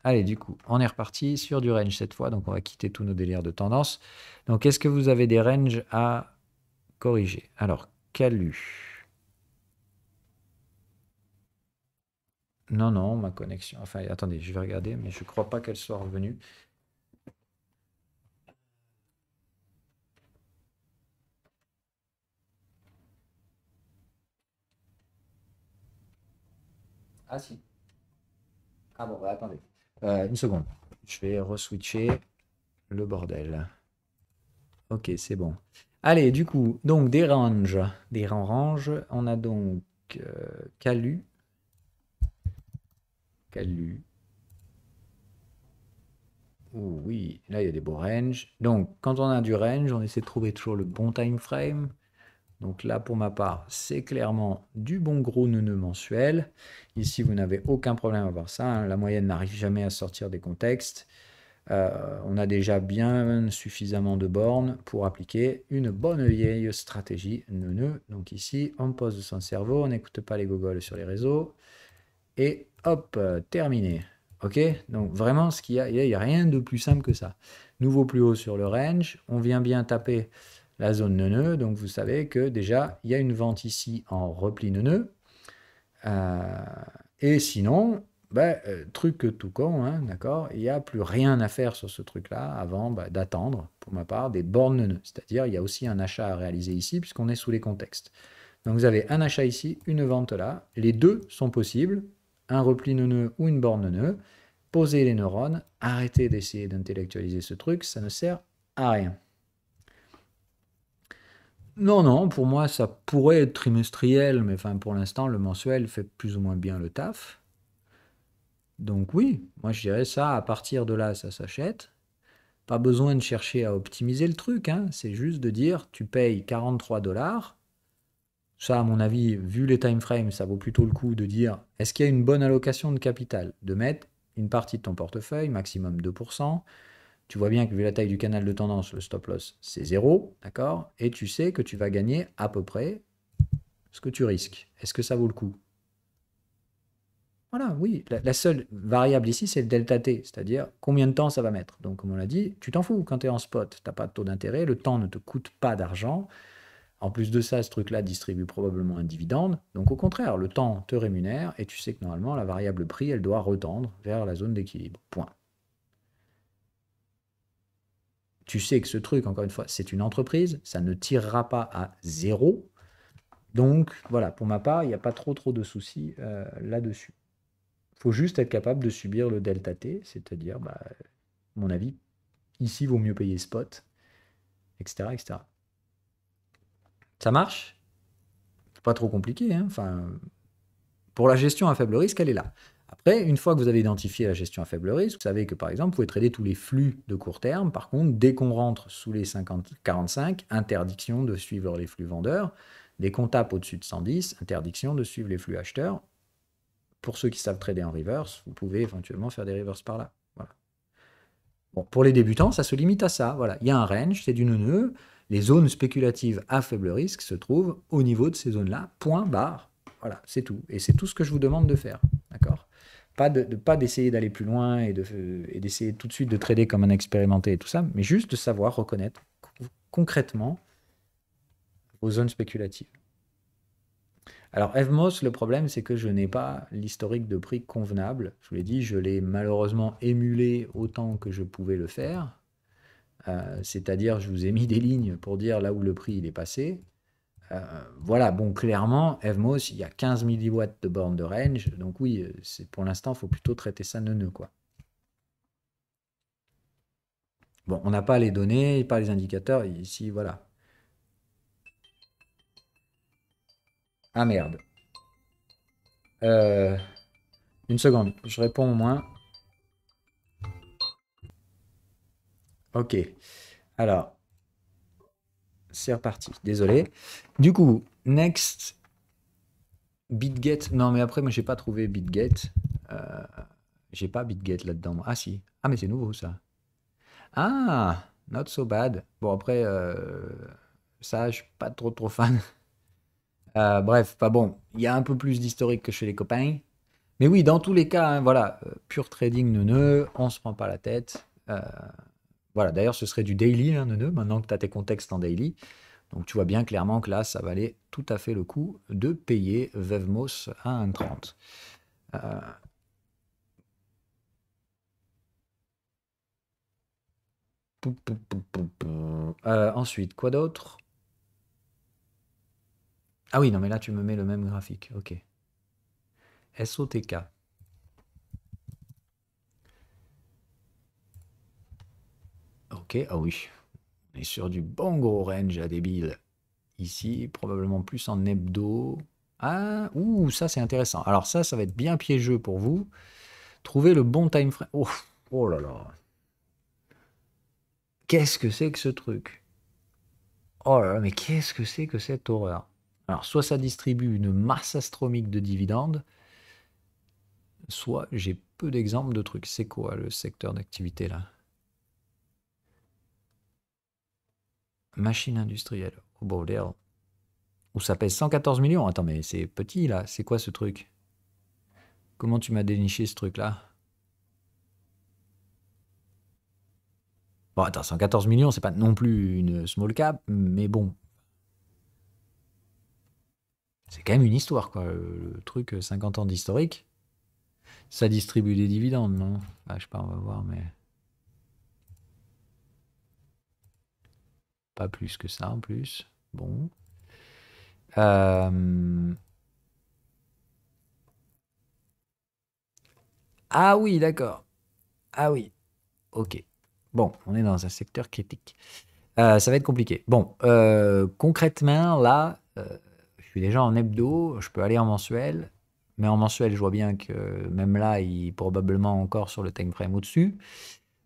Allez, du coup, on est reparti sur du range cette fois, donc on va quitter tous nos délires de tendance. Donc, est-ce que vous avez des ranges à corriger? Alors, Calu. Non, non, ma connexion. Enfin, attendez, je vais regarder, mais je ne crois pas qu'elle soit revenue. Ah si. Ah bon, bah, attendez. Une seconde. Je vais reswitcher le bordel. Ok, c'est bon. Allez, du coup, donc des ranges. Des ranges. On a donc Calu. Calu. Oh oui, là il y a des beaux ranges. Donc, quand on a du range, on essaie de trouver toujours le bon time frame. Donc là, pour ma part, c'est clairement du bon gros neuneu mensuel. Ici, vous n'avez aucun problème à voir ça, hein. La moyenne n'arrive jamais à sortir des contextes. On a déjà bien suffisamment de bornes pour appliquer une bonne vieille stratégie neuneu. Donc ici, on pose son cerveau, on n'écoute pas les gogoles sur les réseaux. Et hop, terminé. Ok? Donc vraiment, il y a rien de plus simple que ça. Nouveau plus haut sur le range, on vient bien taper la zone neuneu, donc vous savez que déjà, il y a une vente ici en repli neuneu. Euh, et sinon, bah, truc tout con, hein, d'accord, il n'y a plus rien à faire sur ce truc-là avant d'attendre, pour ma part, des bornes neuneu. C'est-à-dire, il y a aussi un achat à réaliser ici, puisqu'on est sous les contextes. Donc vous avez un achat ici, une vente là. Les deux sont possibles, un repli neuneu ou une borne neuneu. Posez les neurones, arrêtez d'essayer d'intellectualiser ce truc, ça ne sert à rien. Non, non, pour moi ça pourrait être trimestriel, mais enfin pour l'instant le mensuel fait plus ou moins bien le taf. Donc oui, moi je dirais ça, à partir de là ça s'achète. Pas besoin de chercher à optimiser le truc, hein. C'est juste de dire tu payes 43 $. Ça, à mon avis, vu les time frames, ça vaut plutôt le coup de dire est-ce qu'il y a une bonne allocation de capital? De mettre une partie de ton portefeuille, maximum 2%. Tu vois bien que vu la taille du canal de tendance, le stop loss, c'est zéro, d'accord? Et tu sais que tu vas gagner à peu près ce que tu risques. Est-ce que ça vaut le coup? Voilà, oui. La seule variable ici, c'est le delta T, c'est-à-dire combien de temps ça va mettre. Donc, comme on l'a dit, tu t'en fous quand tu es en spot. Tu n'as pas de taux d'intérêt, le temps ne te coûte pas d'argent. En plus de ça, ce truc-là distribue probablement un dividende. Donc au contraire, le temps te rémunère et tu sais que normalement, la variable prix, elle doit retendre vers la zone d'équilibre. Point. Tu sais que ce truc, encore une fois, c'est une entreprise, ça ne tirera pas à zéro. Donc voilà, pour ma part, il n'y a pas trop de soucis là-dessus. Il faut juste être capable de subir le delta T, c'est-à-dire, à mon avis, ici, vaut mieux payer spot, etc. etc. Ça marche? C'est pas trop compliqué, hein. Enfin, pour la gestion à faible risque, elle est là. Après, une fois que vous avez identifié la gestion à faible risque, vous savez que par exemple, vous pouvez trader tous les flux de court terme. Par contre, dès qu'on rentre sous les 50-45, interdiction de suivre les flux vendeurs. Dès qu'on tape au-dessus de 110, interdiction de suivre les flux acheteurs. Pour ceux qui savent trader en reverse, vous pouvez éventuellement faire des reverse par là. Voilà. Bon, pour les débutants, ça se limite à ça. Voilà. Il y a un range, c'est du neuneu. Les zones spéculatives à faible risque se trouvent au niveau de ces zones-là. Point barre. Voilà, c'est tout. Et c'est tout ce que je vous demande de faire. D'accord? Pas d'essayer d'aller plus loin et d'essayer tout de suite de trader comme un expérimenté et tout ça, mais juste de savoir reconnaître concrètement vos zones spéculatives. Alors, Evmos, le problème, c'est que je n'ai pas l'historique de prix convenable. Je vous l'ai dit, je l'ai malheureusement émulé autant que je pouvais le faire. C'est-à-dire, je vous ai mis des lignes pour dire là où le prix il est passé. Voilà, bon, clairement, Evmos, il y a 15 milliwatts de borne de range. Donc oui, pour l'instant, il faut plutôt traiter ça neuneu, quoi. Bon, on n'a pas les données, pas les indicateurs. Ici, voilà. Ah merde. Euh, une seconde, je réponds au moins. Ok. Alors, c'est reparti. Désolé. Du coup, next, BitGet. Non, mais après, moi, j'ai pas trouvé BitGet. Euh, j'ai pas BitGet là-dedans. Ah si. Ah, mais c'est nouveau, ça. Ah, not so bad. Bon, après, ça, je suis pas trop fan. Bref, pas bon. Il y a un peu plus d'historique que chez les copains. Mais oui, dans tous les cas, hein, voilà, pure trading neuneu, on se prend pas la tête. Voilà, d'ailleurs, ce serait du daily, hein, neuneu, maintenant que tu as tes contextes en daily. Donc tu vois bien clairement que là, ça valait tout à fait le coup de payer Vevmos à 1,30. Euh, ensuite, quoi d'autre? Ah oui, non, mais là, tu me mets le même graphique. Ok. SOTK. Ok, ah oui. On est sur du bon gros range à débile. Ici, probablement plus en hebdo. Ah, ouh, ça c'est intéressant. Alors ça va être bien piégeux pour vous. Trouver le bon time frame. Oh, oh là là. Qu'est-ce que c'est que ce truc? Oh là là, mais qu'est-ce que c'est que cette horreur? Alors, soit ça distribue une masse astronomique de dividendes, soit j'ai peu d'exemples de trucs. C'est quoi le secteur d'activité là? Machine industrielle. Oh bordel. Où ça pèse 114 millions. Attends, mais c'est petit là. C'est quoi ce truc? Comment tu m'as déniché ce truc là? Bon, attends, 114 millions, c'est pas non plus une small cap, mais bon, c'est quand même une histoire, quoi. Le truc, 50 ans d'historique, ça distribue des dividendes, non? Ah, je sais pas, on va voir, mais pas plus que ça en plus. Bon. Euh, Ah oui, d'accord. Ah oui, ok. Bon, on est dans un secteur critique. Ça va être compliqué. Bon, concrètement, là, je suis déjà en hebdo, je peux aller en mensuel, mais en mensuel, je vois bien que même là, il est probablement encore sur le time frame au-dessus.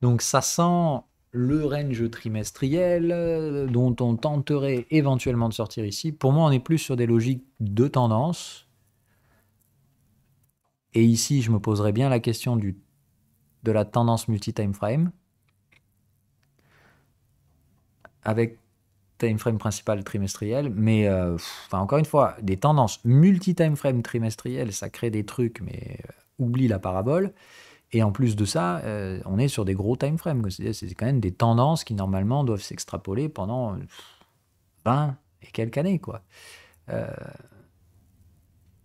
Donc ça sent le range trimestriel dont on tenterait éventuellement de sortir ici. Pour moi, on est plus sur des logiques de tendance. Et ici, je me poserais bien la question de la tendance multi-time frame avec time frame principal trimestriel. Mais enfin, encore une fois, des tendances multi-time frame trimestriel, ça crée des trucs, mais oublie la parabole. Et en plus de ça, on est sur des gros time frames. C'est quand même des tendances qui normalement doivent s'extrapoler pendant 20 et quelques années, quoi. Euh,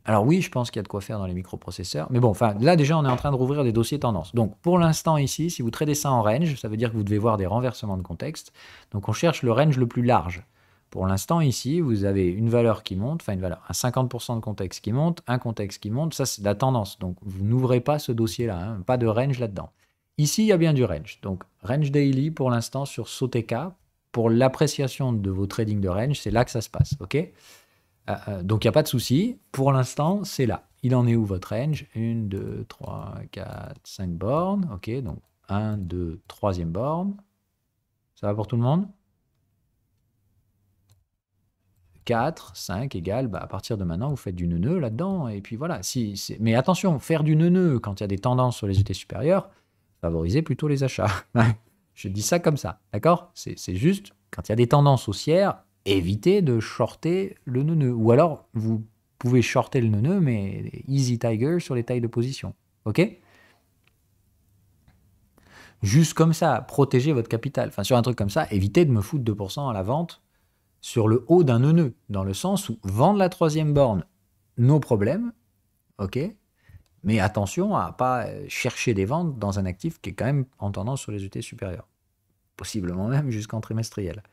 alors oui, je pense qu'il y a de quoi faire dans les microprocesseurs. Mais bon, enfin, là déjà, on est en train de rouvrir des dossiers tendances. Donc pour l'instant ici, si vous tradez ça en range, ça veut dire que vous devez voir des renversements de contexte. Donc on cherche le range le plus large. Pour l'instant ici, vous avez une valeur qui monte, enfin une valeur, un 50% de contexte qui monte, un contexte qui monte, ça c'est la tendance. Donc vous n'ouvrez pas ce dossier-là, hein, pas de range là-dedans. Ici, il y a bien du range. Donc range daily pour l'instant sur Soteka, pour l'appréciation de vos trading de range, c'est là que ça se passe, ok? Donc il n'y a pas de souci. Pour l'instant, c'est là. Il en est où votre range? 1, 2, 3, 4, 5 bornes. Ok, donc 1, 2, troisième borne. Ça va pour tout le monde? 4, 5 égale, bah, à partir de maintenant, vous faites du neuneu là-dedans. Et puis voilà. Mais attention, faire du neuneu quand il y a des tendances sur les unités supérieures, favorisez plutôt les achats. Je dis ça comme ça, d'accord? C'est juste, quand il y a des tendances haussières, évitez de shorter le neuneu. Ou alors, vous pouvez shorter le neuneu, mais easy tiger sur les tailles de position. Ok? Juste comme ça, protégez votre capital. Enfin, sur un truc comme ça, évitez de me foutre 2% à la vente sur le haut d'un neuneu. Dans le sens où vendre la troisième borne, nos problèmes, ok? Mais attention à ne pas chercher des ventes dans un actif qui est quand même en tendance sur les unités supérieures. Possiblement même jusqu'en trimestriel.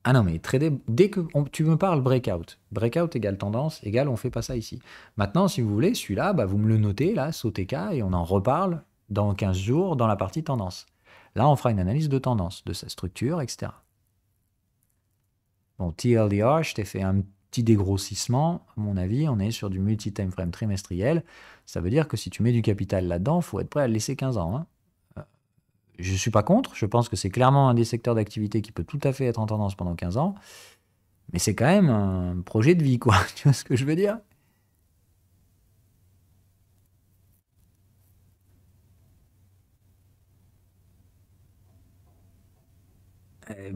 Ah non, mais trader, dès que tu me parles breakout égale tendance, égale on fait pas ça ici. Maintenant, si vous voulez, celui-là, bah, vous me le notez, là, SOTK, et on en reparle dans 15 jours dans la partie tendance. Là, on fera une analyse de tendance, de sa structure, etc. Bon, TLDR, je t'ai fait un petit dégrossissement. À mon avis, on est sur du multi-time frame trimestriel. Ça veut dire que si tu mets du capital là-dedans, il faut être prêt à le laisser 15 ans, hein. Je ne suis pas contre, je pense que c'est clairement un des secteurs d'activité qui peut tout à fait être en tendance pendant 15 ans. Mais c'est quand même un projet de vie, quoi. Tu vois ce que je veux dire?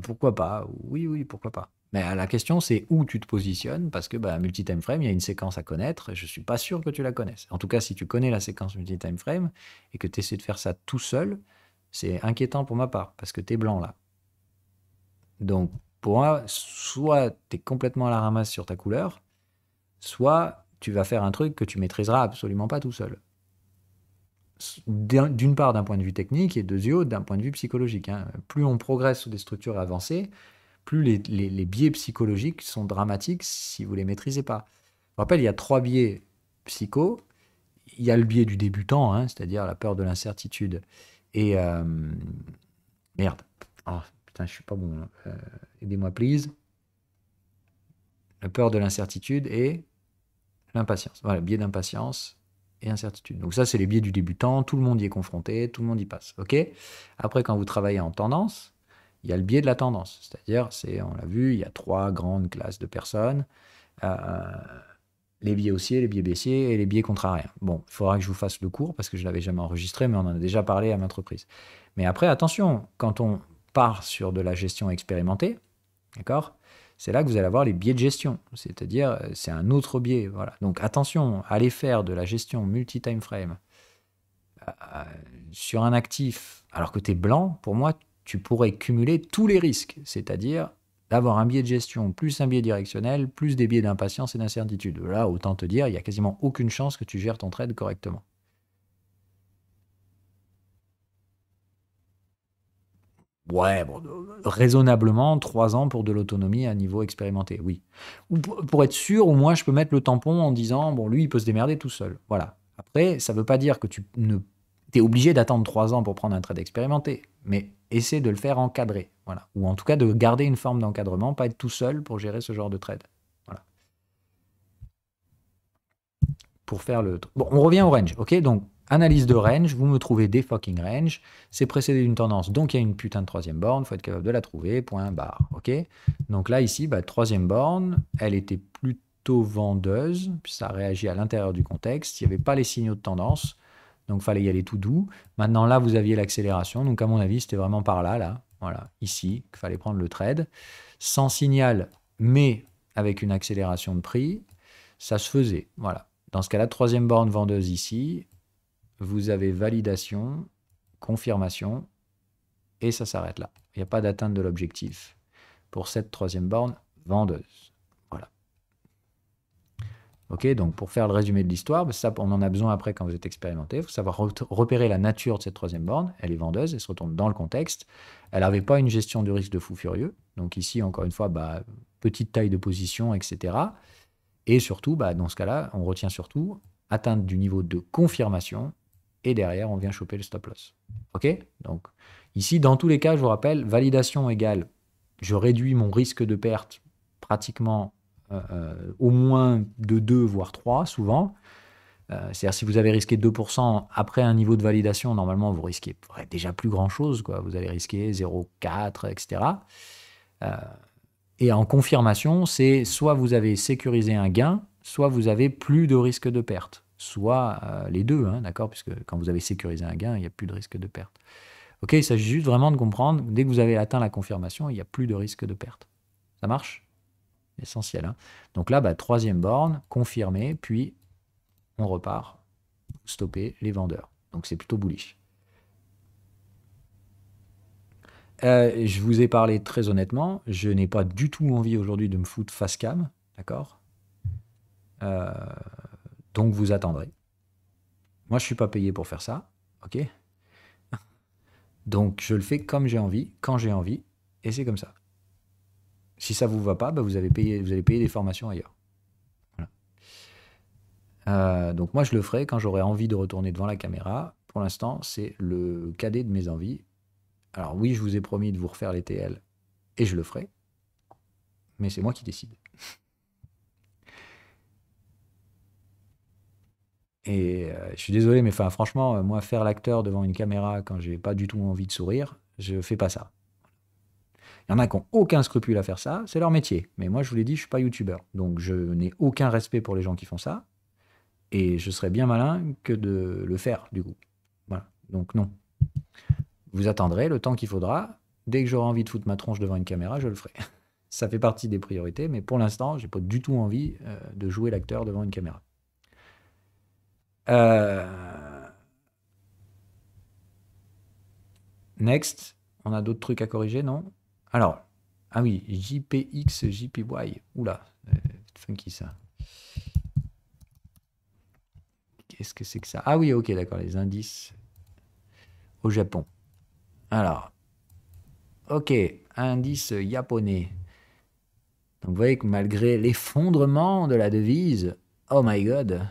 Pourquoi pas? Oui, oui, pourquoi pas. Mais la question, c'est où tu te positionnes, parce que multi-time frame, il y a une séquence à connaître, et je ne suis pas sûr que tu la connaisses. En tout cas, si tu connais la séquence multi-time frame, et que tu essaies de faire ça tout seul, c'est inquiétant pour ma part, parce que tu es blanc là. Donc, pour moi, soit tu es complètement à la ramasse sur ta couleur, soit tu vas faire un truc que tu maîtriseras absolument pas tout seul. D'une part, d'un point de vue technique, et d'un point de vue psychologique, hein. Plus on progresse sur des structures avancées, plus les biais psychologiques sont dramatiques si vous ne les maîtrisez pas. Je me rappelle, il y a 3 biais psycho. Il y a le biais du débutant, hein, c'est-à-dire la peur de l'incertitude. Et merde. Oh, putain, je suis pas bon. Aidez-moi, please. La peur de l'incertitude et l'impatience. Voilà, biais d'impatience et incertitude. Donc ça, c'est les biais du débutant. Tout le monde y est confronté, tout le monde y passe. Ok. Après, quand vous travaillez en tendance, il y a le biais de la tendance. C'est-à-dire, on l'a vu, il y a 3 grandes classes de personnes. Les biais haussiers, les biais baissiers et les biais contrariens. Bon, il faudra que je vous fasse le cours parce que je ne l'avais jamais enregistré, mais on en a déjà parlé à maintes reprises. Mais après, attention, quand on part sur de la gestion expérimentée, d'accord, c'est là que vous allez avoir les biais de gestion. C'est-à-dire, c'est un autre biais. Voilà. Donc attention, allez faire de la gestion multi-time frame sur un actif alors que tu es blanc, pour moi, tu pourrais cumuler tous les risques. C'est-à-dire d'avoir un biais de gestion, plus un biais directionnel, plus des biais d'impatience et d'incertitude. Là, autant te dire, il n'y a quasiment aucune chance que tu gères ton trade correctement. Ouais, bon, raisonnablement, 3 ans pour de l'autonomie à niveau expérimenté, oui. Ou pour être sûr, au moins, je peux mettre le tampon en disant, bon, lui, il peut se démerder tout seul. Voilà. Après, ça ne veut pas dire que tu ne... es obligé d'attendre 3 ans pour prendre un trade expérimenté, mais essaie de le faire encadré. Voilà. Ou en tout cas, de garder une forme d'encadrement, pas être tout seul pour gérer ce genre de trade. Voilà. Pour faire le... Bon, on revient au range, ok? Donc, analyse de range, vous me trouvez des fucking range, c'est précédé d'une tendance, donc il y a une putain de troisième borne, il faut être capable de la trouver, point barre, ok? Donc là, ici, troisième borne, elle était plutôt vendeuse, puis ça a réagi à l'intérieur du contexte, il n'y avait pas les signaux de tendance, donc il fallait y aller tout doux. Maintenant, là, vous aviez l'accélération, donc à mon avis, c'était vraiment par là, voilà, ici, qu'il fallait prendre le trade. Sans signal, mais avec une accélération de prix, ça se faisait, voilà. Dans ce cas-là, troisième borne vendeuse ici, vous avez validation, confirmation, et ça s'arrête là. Il n'y a pas d'atteinte de l'objectif pour cette troisième borne vendeuse. Voilà. Ok, donc pour faire le résumé de l'histoire, ça, on en a besoin après quand vous êtes expérimenté. Il faut savoir repérer la nature de cette troisième borne. Elle est vendeuse, elle se retourne dans le contexte. Elle n'avait pas une gestion du risque de fou furieux. Donc ici, encore une fois, petite taille de position, etc. Et surtout, dans ce cas-là, on retient surtout atteinte du niveau de confirmation et derrière, on vient choper le stop loss. OK? Donc, ici, dans tous les cas, je vous rappelle, validation égale, je réduis mon risque de perte pratiquement au moins de 2, voire 3, souvent. C'est-à-dire, si vous avez risqué 2% après un niveau de validation, normalement, vous risquez déjà plus grand-chose, quoi. Vous allez risquer 0,4, etc. Et en confirmation, c'est soit vous avez sécurisé un gain, soit vous avez plus de risque de perte. Soit les deux, hein, d'accord? Puisque quand vous avez sécurisé un gain, il n'y a plus de risque de perte. Ok, il s'agit juste vraiment de comprendre, dès que vous avez atteint la confirmation, il n'y a plus de risque de perte. Ça marche? Essentiel. Hein. Donc là, troisième borne, confirmé, puis on repart, stopper les vendeurs. Donc c'est plutôt bullish. Je vous ai parlé très honnêtement, je n'ai pas du tout envie aujourd'hui de me foutre face cam, d'accord? Donc vous attendrez. Moi, je suis pas payé pour faire ça, ok? Donc je le fais comme j'ai envie, quand j'ai envie, et c'est comme ça. Si ça vous va pas, vous allez payer des formations ailleurs. Voilà. Donc moi, je le ferai quand j'aurai envie de retourner devant la caméra. Pour l'instant, c'est le cadet de mes envies. Alors oui, je vous ai promis de vous refaire les TL, et je le ferai, mais c'est moi qui décide. Et je suis désolé, mais franchement, moi, faire l'acteur devant une caméra quand j'ai pas du tout envie de sourire, je fais pas ça. Il y en a qui n'ont aucun scrupule à faire ça, c'est leur métier. Mais moi, je vous l'ai dit, je suis pas youtubeur. Donc, je n'ai aucun respect pour les gens qui font ça. Et je serais bien malin que de le faire, du coup. Voilà. Donc, non. Vous attendrez le temps qu'il faudra. Dès que j'aurai envie de foutre ma tronche devant une caméra, je le ferai. Ça fait partie des priorités, mais pour l'instant, j'ai pas du tout envie de jouer l'acteur devant une caméra. Next, on a d'autres trucs à corriger, non? Alors, ah oui, JPX, JPY. Oula, c'est funky ça. Qu'est-ce que c'est que ça? Ah oui, ok, d'accord, les indices au Japon. Alors, ok, indice japonais. Donc vous voyez que malgré l'effondrement de la devise, oh my god,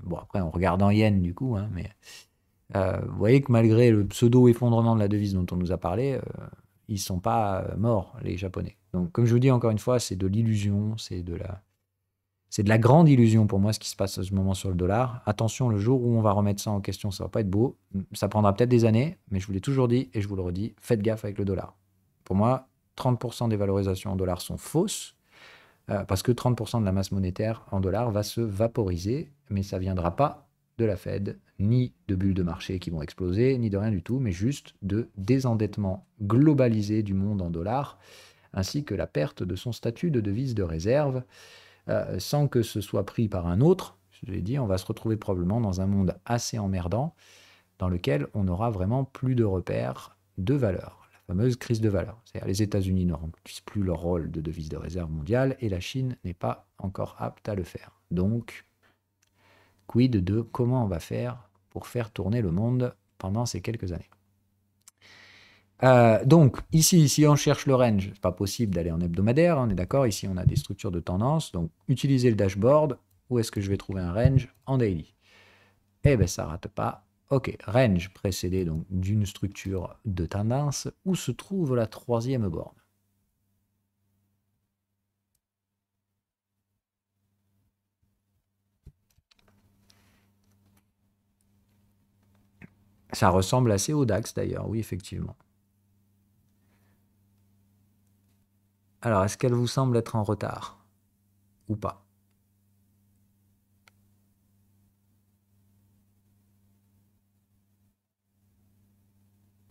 bon après on regarde en yens du coup, hein, mais vous voyez que malgré le pseudo-effondrement de la devise dont on nous a parlé, ils sont pas morts les Japonais. Donc comme je vous dis encore une fois, c'est de l'illusion, c'est de la grande illusion pour moi ce qui se passe à ce moment sur le dollar. Attention, le jour où on va remettre ça en question, ça va pas être beau. Ça prendra peut-être des années, mais je vous l'ai toujours dit et je vous le redis, faites gaffe avec le dollar. Pour moi, 30% des valorisations en dollars sont fausses, parce que 30% de la masse monétaire en dollars va se vaporiser, mais ça ne viendra pas de la Fed, ni de bulles de marché qui vont exploser, ni de rien du tout, mais juste de désendettement globalisé du monde en dollars, ainsi que la perte de son statut de devise de réserve, sans que ce soit pris par un autre. Je l'ai dit, on va se retrouver probablement dans un monde assez emmerdant, dans lequel on n'aura vraiment plus de repères de valeur. Fameuse crise de valeur. C'est-à-dire les États-Unis ne remplissent plus leur rôle de devise de réserve mondiale et la Chine n'est pas encore apte à le faire. Donc, quid de comment on va faire pour faire tourner le monde pendant ces quelques années. Donc, ici, si on cherche le range, c'est pas possible d'aller en hebdomadaire, on est d'accord. Ici, on a des structures de tendance. Donc, utilisez le dashboard. Où est-ce que je vais trouver un range? En daily. Eh bien, ça rate pas. Ok, range précédé donc d'une structure de tendance. Où se trouve la troisième borne? Ça ressemble assez au DAX d'ailleurs, oui, effectivement. Alors, est-ce qu'elle vous semble être en retard? Ou pas?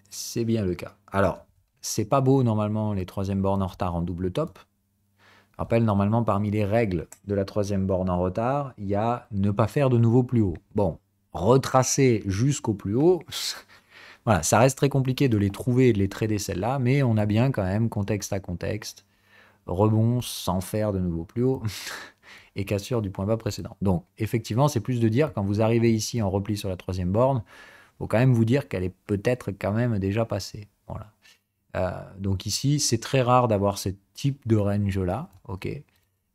C'est bien le cas. Alors, c'est pas beau normalement les troisième bornes en retard en double top. Je rappelle, normalement, parmi les règles de la troisième borne en retard, il y a ne pas faire de nouveau plus haut. Bon, retracer jusqu'au plus haut, voilà, ça reste très compliqué de les trouver et de les trader celles-là, mais on a bien quand même, contexte à contexte, rebond sans faire de nouveau plus haut et cassure du point bas précédent. Donc, effectivement, c'est plus de dire, quand vous arrivez ici en repli sur la troisième borne, il faut quand même vous dire qu'elle est peut-être quand même déjà passée. Voilà. Donc ici, c'est très rare d'avoir ce type de range-là, ok.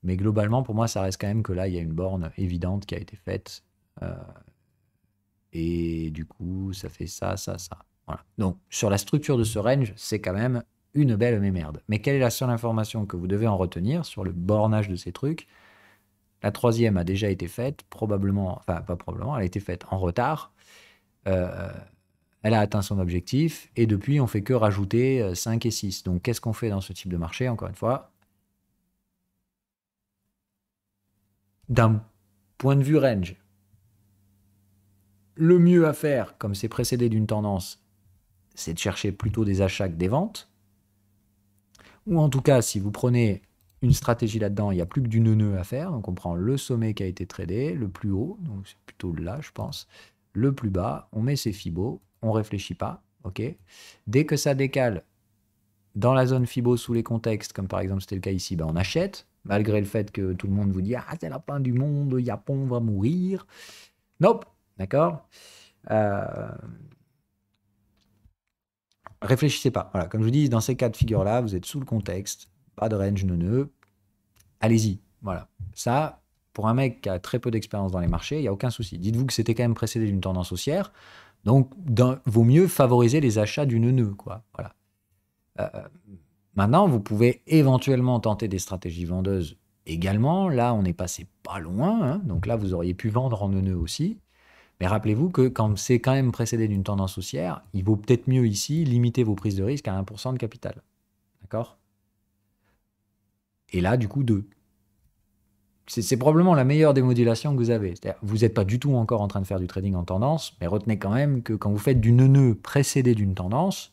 Mais globalement, pour moi, ça reste quand même que là, il y a une borne évidente qui a été faite. Et du coup, ça fait ça, ça, ça. Voilà. Donc, sur la structure de ce range, c'est quand même une belle merde. Mais quelle est la seule information que vous devez en retenir sur le bornage de ces trucs? La troisième a déjà été faite, probablement, enfin, pas probablement, elle a été faite en retard. Elle a atteint son objectif, et depuis, on fait que rajouter 5 et 6. Donc, qu'est-ce qu'on fait dans ce type de marché, encore une fois? D'un point de vue range, le mieux à faire, comme c'est précédé d'une tendance, c'est de chercher plutôt des achats que des ventes. Ou en tout cas, si vous prenez une stratégie là-dedans, il n'y a plus que du nœud à faire. Donc, on prend le sommet qui a été tradé, le plus haut, donc c'est plutôt là, je pense, le plus bas, on met ses fibos, on ne réfléchit pas, ok. Dès que ça décale dans la zone fibo sous les contextes, comme par exemple c'était le cas ici, ben on achète, malgré le fait que tout le monde vous dit « Ah, c'est la fin du monde, le Japon va mourir ». Nope, d'accord. Réfléchissez pas. Voilà, comme je vous dis, dans ces cas de figure-là, vous êtes sous le contexte, pas de range neuneux, allez-y. Voilà. Ça, pour un mec qui a très peu d'expérience dans les marchés, il n'y a aucun souci. Dites-vous que c'était quand même précédé d'une tendance haussière, donc vaut mieux favoriser les achats du neuneux, quoi. Voilà. Maintenant, vous pouvez éventuellement tenter des stratégies vendeuses également. Là, on est passé pas loin, hein. Donc là, vous auriez pu vendre en neuneux aussi. Mais rappelez-vous que quand c'est quand même précédé d'une tendance haussière, il vaut peut-être mieux ici limiter vos prises de risque à 1% de capital. D'accord? Et là, du coup, 2. C'est probablement la meilleure démodulation que vous avez. C'est-à-dire, vous n'êtes pas du tout encore en train de faire du trading en tendance, mais retenez quand même que quand vous faites du neuneux précédé d'une tendance,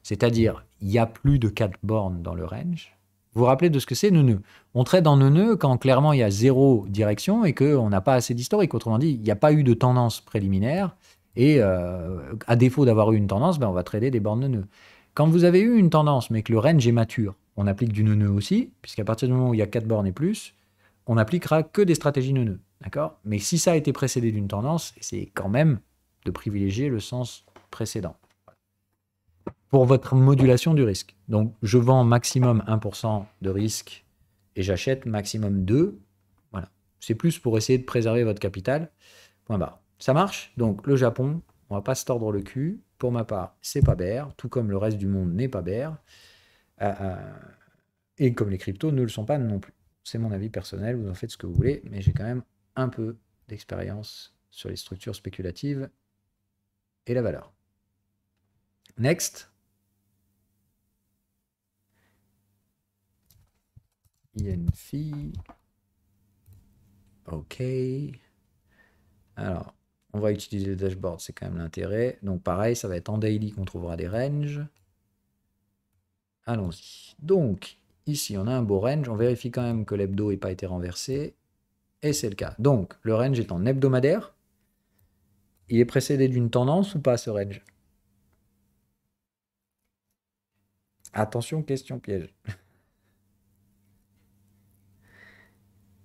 c'est-à-dire il y a plus de 4 bornes dans le range, Vous vous rappelez de ce que c'est nœud. On trade en nœud quand clairement il y a 0 direction et qu'on n'a pas assez d'historique. Autrement dit, il n'y a pas eu de tendance préliminaire. Et à défaut d'avoir eu une tendance, ben, on va trader des bornes nœud. Quand vous avez eu une tendance, mais que le range est mature, on applique du nœud aussi, puisqu'à partir du moment où il y a 4 bornes et plus, on n'appliquera que des stratégies nœud. D'accord? Mais si ça a été précédé d'une tendance, c'est quand même de privilégier le sens précédent pour votre modulation du risque. Donc, je vends maximum 1% de risque et j'achète maximum 2. Voilà. C'est plus pour essayer de préserver votre capital. Point barre. Ça marche? Donc, le Japon, on va pas se tordre le cul. Pour ma part, c'est pas bear, tout comme le reste du monde n'est pas bear. Et comme les cryptos ne le sont pas non plus. C'est mon avis personnel, vous en faites ce que vous voulez, mais j'ai quand même un peu d'expérience sur les structures spéculatives et la valeur. Next. Il y a une fille. OK. Alors, on va utiliser le dashboard, c'est quand même l'intérêt. Donc pareil, ça va être en daily qu'on trouvera des ranges. Allons-y. Donc, ici, on a un beau range. On vérifie quand même que l'hebdo n'ait pas été renversé. Et c'est le cas. Donc, le range est en hebdomadaire. Il est précédé d'une tendance ou pas, ce range? Attention, question piège.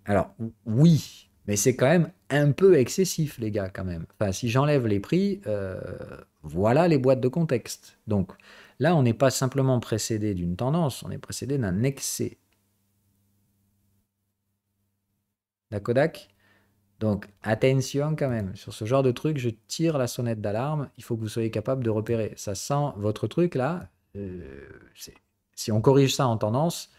Alors, oui, mais c'est quand même un peu excessif, les gars, quand même. Enfin, si j'enlève les prix, voilà les boîtes de contexte. Donc, là, on n'est pas simplement précédé d'une tendance, on est précédé d'un excès. D'accord? Donc, attention quand même. Sur ce genre de truc, je tire la sonnette d'alarme. Il faut que vous soyez capable de repérer. Ça sent votre truc, là. Si on corrige ça en tendance,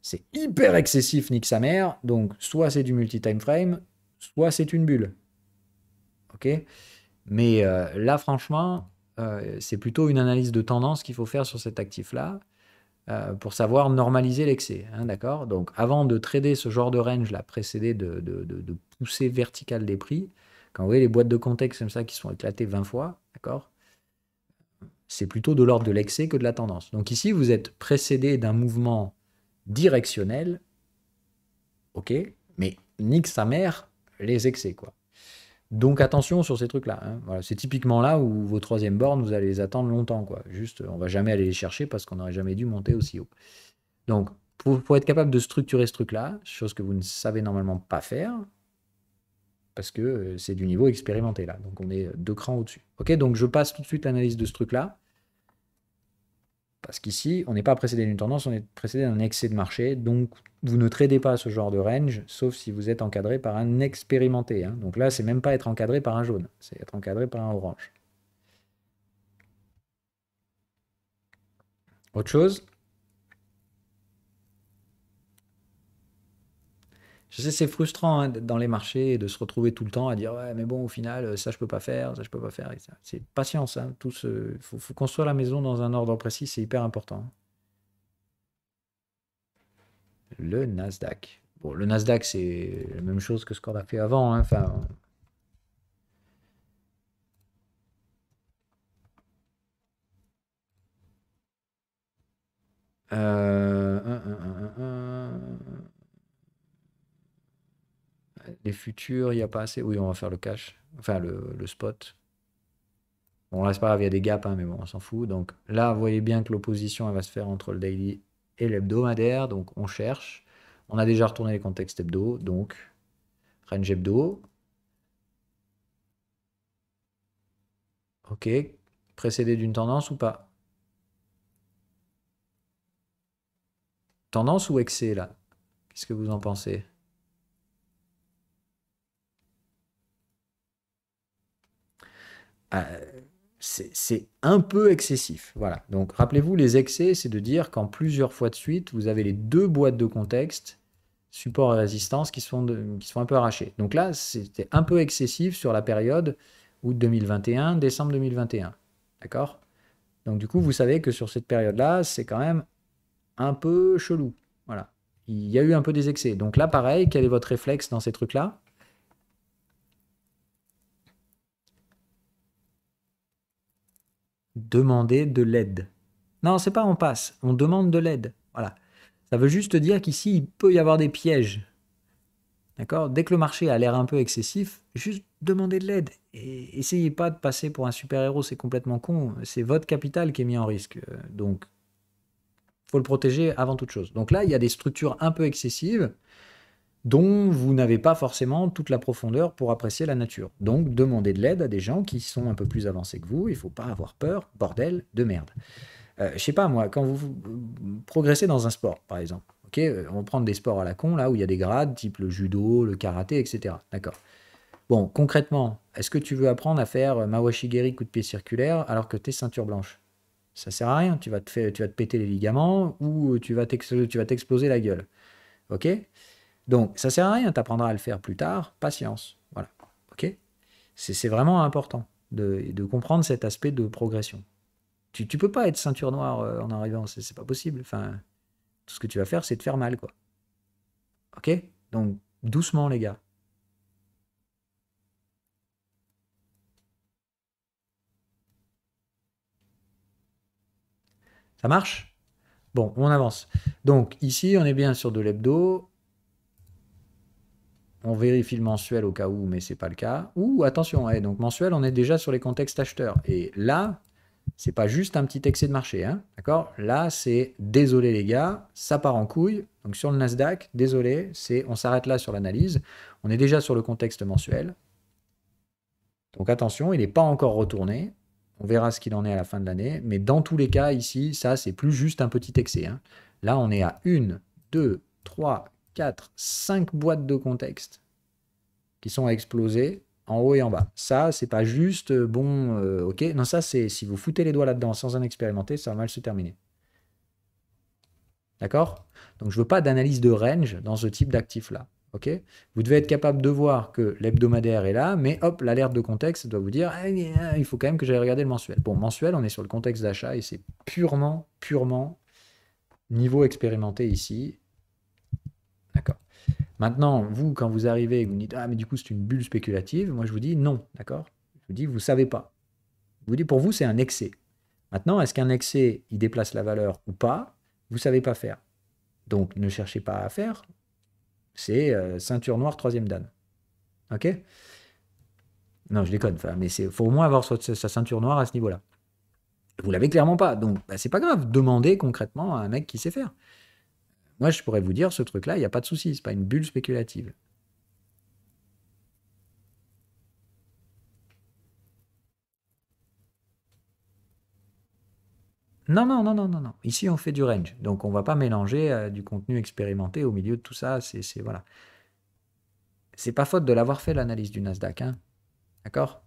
c'est hyper excessif, nique sa mère. Donc, soit c'est du multi-time frame, soit c'est une bulle. OK? Mais là, franchement, c'est plutôt une analyse de tendance qu'il faut faire sur cet actif-là pour savoir normaliser l'excès. Hein, d'accord? Donc, avant de trader ce genre de range, là, précédé de poussée verticale des prix, quand vous voyez les boîtes de contexte comme ça qui sont éclatées 20 fois, d'accord? C'est plutôt de l'ordre de l'excès que de la tendance. Donc ici, vous êtes précédé d'un mouvement directionnel, ok, mais nique sa mère les excès, quoi. Donc attention sur ces trucs-là. Hein. Voilà, c'est typiquement là où vos troisième bornes, vous allez les attendre longtemps, quoi. Juste, on va jamais aller les chercher parce qu'on n'aurait jamais dû monter aussi haut. Donc, pour être capable de structurer ce truc-là, chose que vous ne savez normalement pas faire, parce que c'est du niveau expérimenté là. Donc on est 2 crans au-dessus. Ok, donc je passe tout de suite l'analyse de ce truc-là. Parce qu'ici, on n'est pas précédé d'une tendance, on est précédé d'un excès de marché. Donc, vous ne tradez pas ce genre de range, sauf si vous êtes encadré par un expérimenté. Hein. Donc là, c'est même pas être encadré par un jaune, c'est être encadré par un orange. Autre chose? Je sais, c'est frustrant hein, d'être dans les marchés et de se retrouver tout le temps à dire ouais, mais bon, au final, ça je peux pas faire, ça je peux pas faire. C'est patience. Hein, faut construire la maison dans un ordre précis, c'est hyper important. Le Nasdaq. Bon, le Nasdaq, c'est la même chose que ce qu'on a fait avant. Hein. Enfin, les futurs, il n'y a pas assez. Oui, on va faire le cash. Enfin, le spot. Bon, là, c'est pas grave, il y a des gaps, hein, mais bon, on s'en fout. Donc là, vous voyez bien que l'opposition, elle va se faire entre le daily et l'hebdomadaire. Donc on cherche. On a déjà retourné les contextes hebdo. Donc, range hebdo. OK. Précédé d'une tendance ou pas? Tendance ou excès, là? Qu'est-ce que vous en pensez? C'est un peu excessif. Voilà. Donc rappelez-vous, les excès, c'est de dire qu'en plusieurs fois de suite, vous avez les deux boîtes de contexte, support et résistance, qui sont un peu arrachées. Donc là, c'était un peu excessif sur la période août 2021, décembre 2021. D'accord? Donc du coup, vous savez que sur cette période-là, c'est quand même un peu chelou. Voilà. Il y a eu un peu des excès. Donc là, pareil, quel est votre réflexe dans ces trucs-là? Demander de l'aide. Non, c'est pas on passe, on demande de l'aide. Voilà. Ça veut juste dire qu'ici, il peut y avoir des pièges. D'accord? Dès que le marché a l'air un peu excessif, juste demandez de l'aide. Et essayez pas de passer pour un super-héros, c'est complètement con. C'est votre capital qui est mis en risque. Donc, il faut le protéger avant toute chose. Donc là, il y a des structures un peu excessives dont vous n'avez pas forcément toute la profondeur pour apprécier la nature. Donc, demandez de l'aide à des gens qui sont un peu plus avancés que vous. Il ne faut pas avoir peur, bordel de merde. Je sais pas moi, quand vous progressez dans un sport, par exemple, ok, on va prendre des sports à la con, là où il y a des grades, type le judo, le karaté, etc. D'accord. Bon, concrètement, est-ce que tu veux apprendre à faire Mawashigeri, coup de pied circulaire, alors que tu es ceinture blanche? Ça sert à rien, tu vas te péter les ligaments ou tu vas t'exploser la gueule. Ok? Donc, ça sert à rien, tu apprendras à le faire plus tard, patience. Voilà. Ok? C'est vraiment important de comprendre cet aspect de progression. Tu peux pas être ceinture noire en arrivant, c'est pas possible. Enfin, tout ce que tu vas faire, c'est te faire mal, quoi. Ok? Donc, doucement, les gars. Ça marche? Bon, on avance. Donc, ici, on est bien sur de l'hebdo. On vérifie le mensuel au cas où, mais c'est pas le cas. Ou attention, ouais, donc mensuel, on est déjà sur les contextes acheteurs. Et là, c'est pas juste un petit excès de marché, hein, d'accord? Là, c'est désolé les gars, ça part en couille. Donc sur le Nasdaq, désolé, on s'arrête là sur l'analyse. On est déjà sur le contexte mensuel. Donc attention, il n'est pas encore retourné. On verra ce qu'il en est à la fin de l'année. Mais dans tous les cas, ici, ça, c'est plus juste un petit excès, hein. Là, on est à 1, 2, 3, 4, 5 boîtes de contexte qui sont à exploser en haut et en bas. Ça, c'est pas juste bon, ok. Non, ça, c'est si vous foutez les doigts là-dedans sans en expérimenter, ça va mal se terminer. D'accord? Donc, je veux pas d'analyse de range dans ce type d'actif-là. Ok? Vous devez être capable de voir que l'hebdomadaire est là, mais hop, l'alerte de contexte doit vous dire ah, il faut quand même que j'aille regarder le mensuel. Bon, mensuel, on est sur le contexte d'achat et c'est purement niveau expérimenté ici. D'accord. Maintenant, vous, quand vous arrivez et que vous me dites ah, mais du coup, c'est une bulle spéculative, moi je vous dis non. D'accord? Je vous dis, vous savez pas. Je vous dis, pour vous, c'est un excès. Maintenant, est-ce qu'un excès, il déplace la valeur ou pas? Vous ne savez pas faire. Donc, ne cherchez pas à faire. C'est ceinture noire, troisième dan. OK? Non, je déconne. Enfin, mais il faut au moins avoir sa ceinture noire à ce niveau-là. Vous l'avez clairement pas. Donc, bah, c'est pas grave. Demandez concrètement à un mec qui sait faire. Moi, je pourrais vous dire, ce truc-là, il n'y a pas de souci. C'est pas une bulle spéculative. Non, non, non, non, non, non. Ici, on fait du range. Donc, on ne va pas mélanger du contenu expérimenté au milieu de tout ça. Voilà. C'est pas faute de l'avoir fait, l'analyse du Nasdaq, hein. D'accord?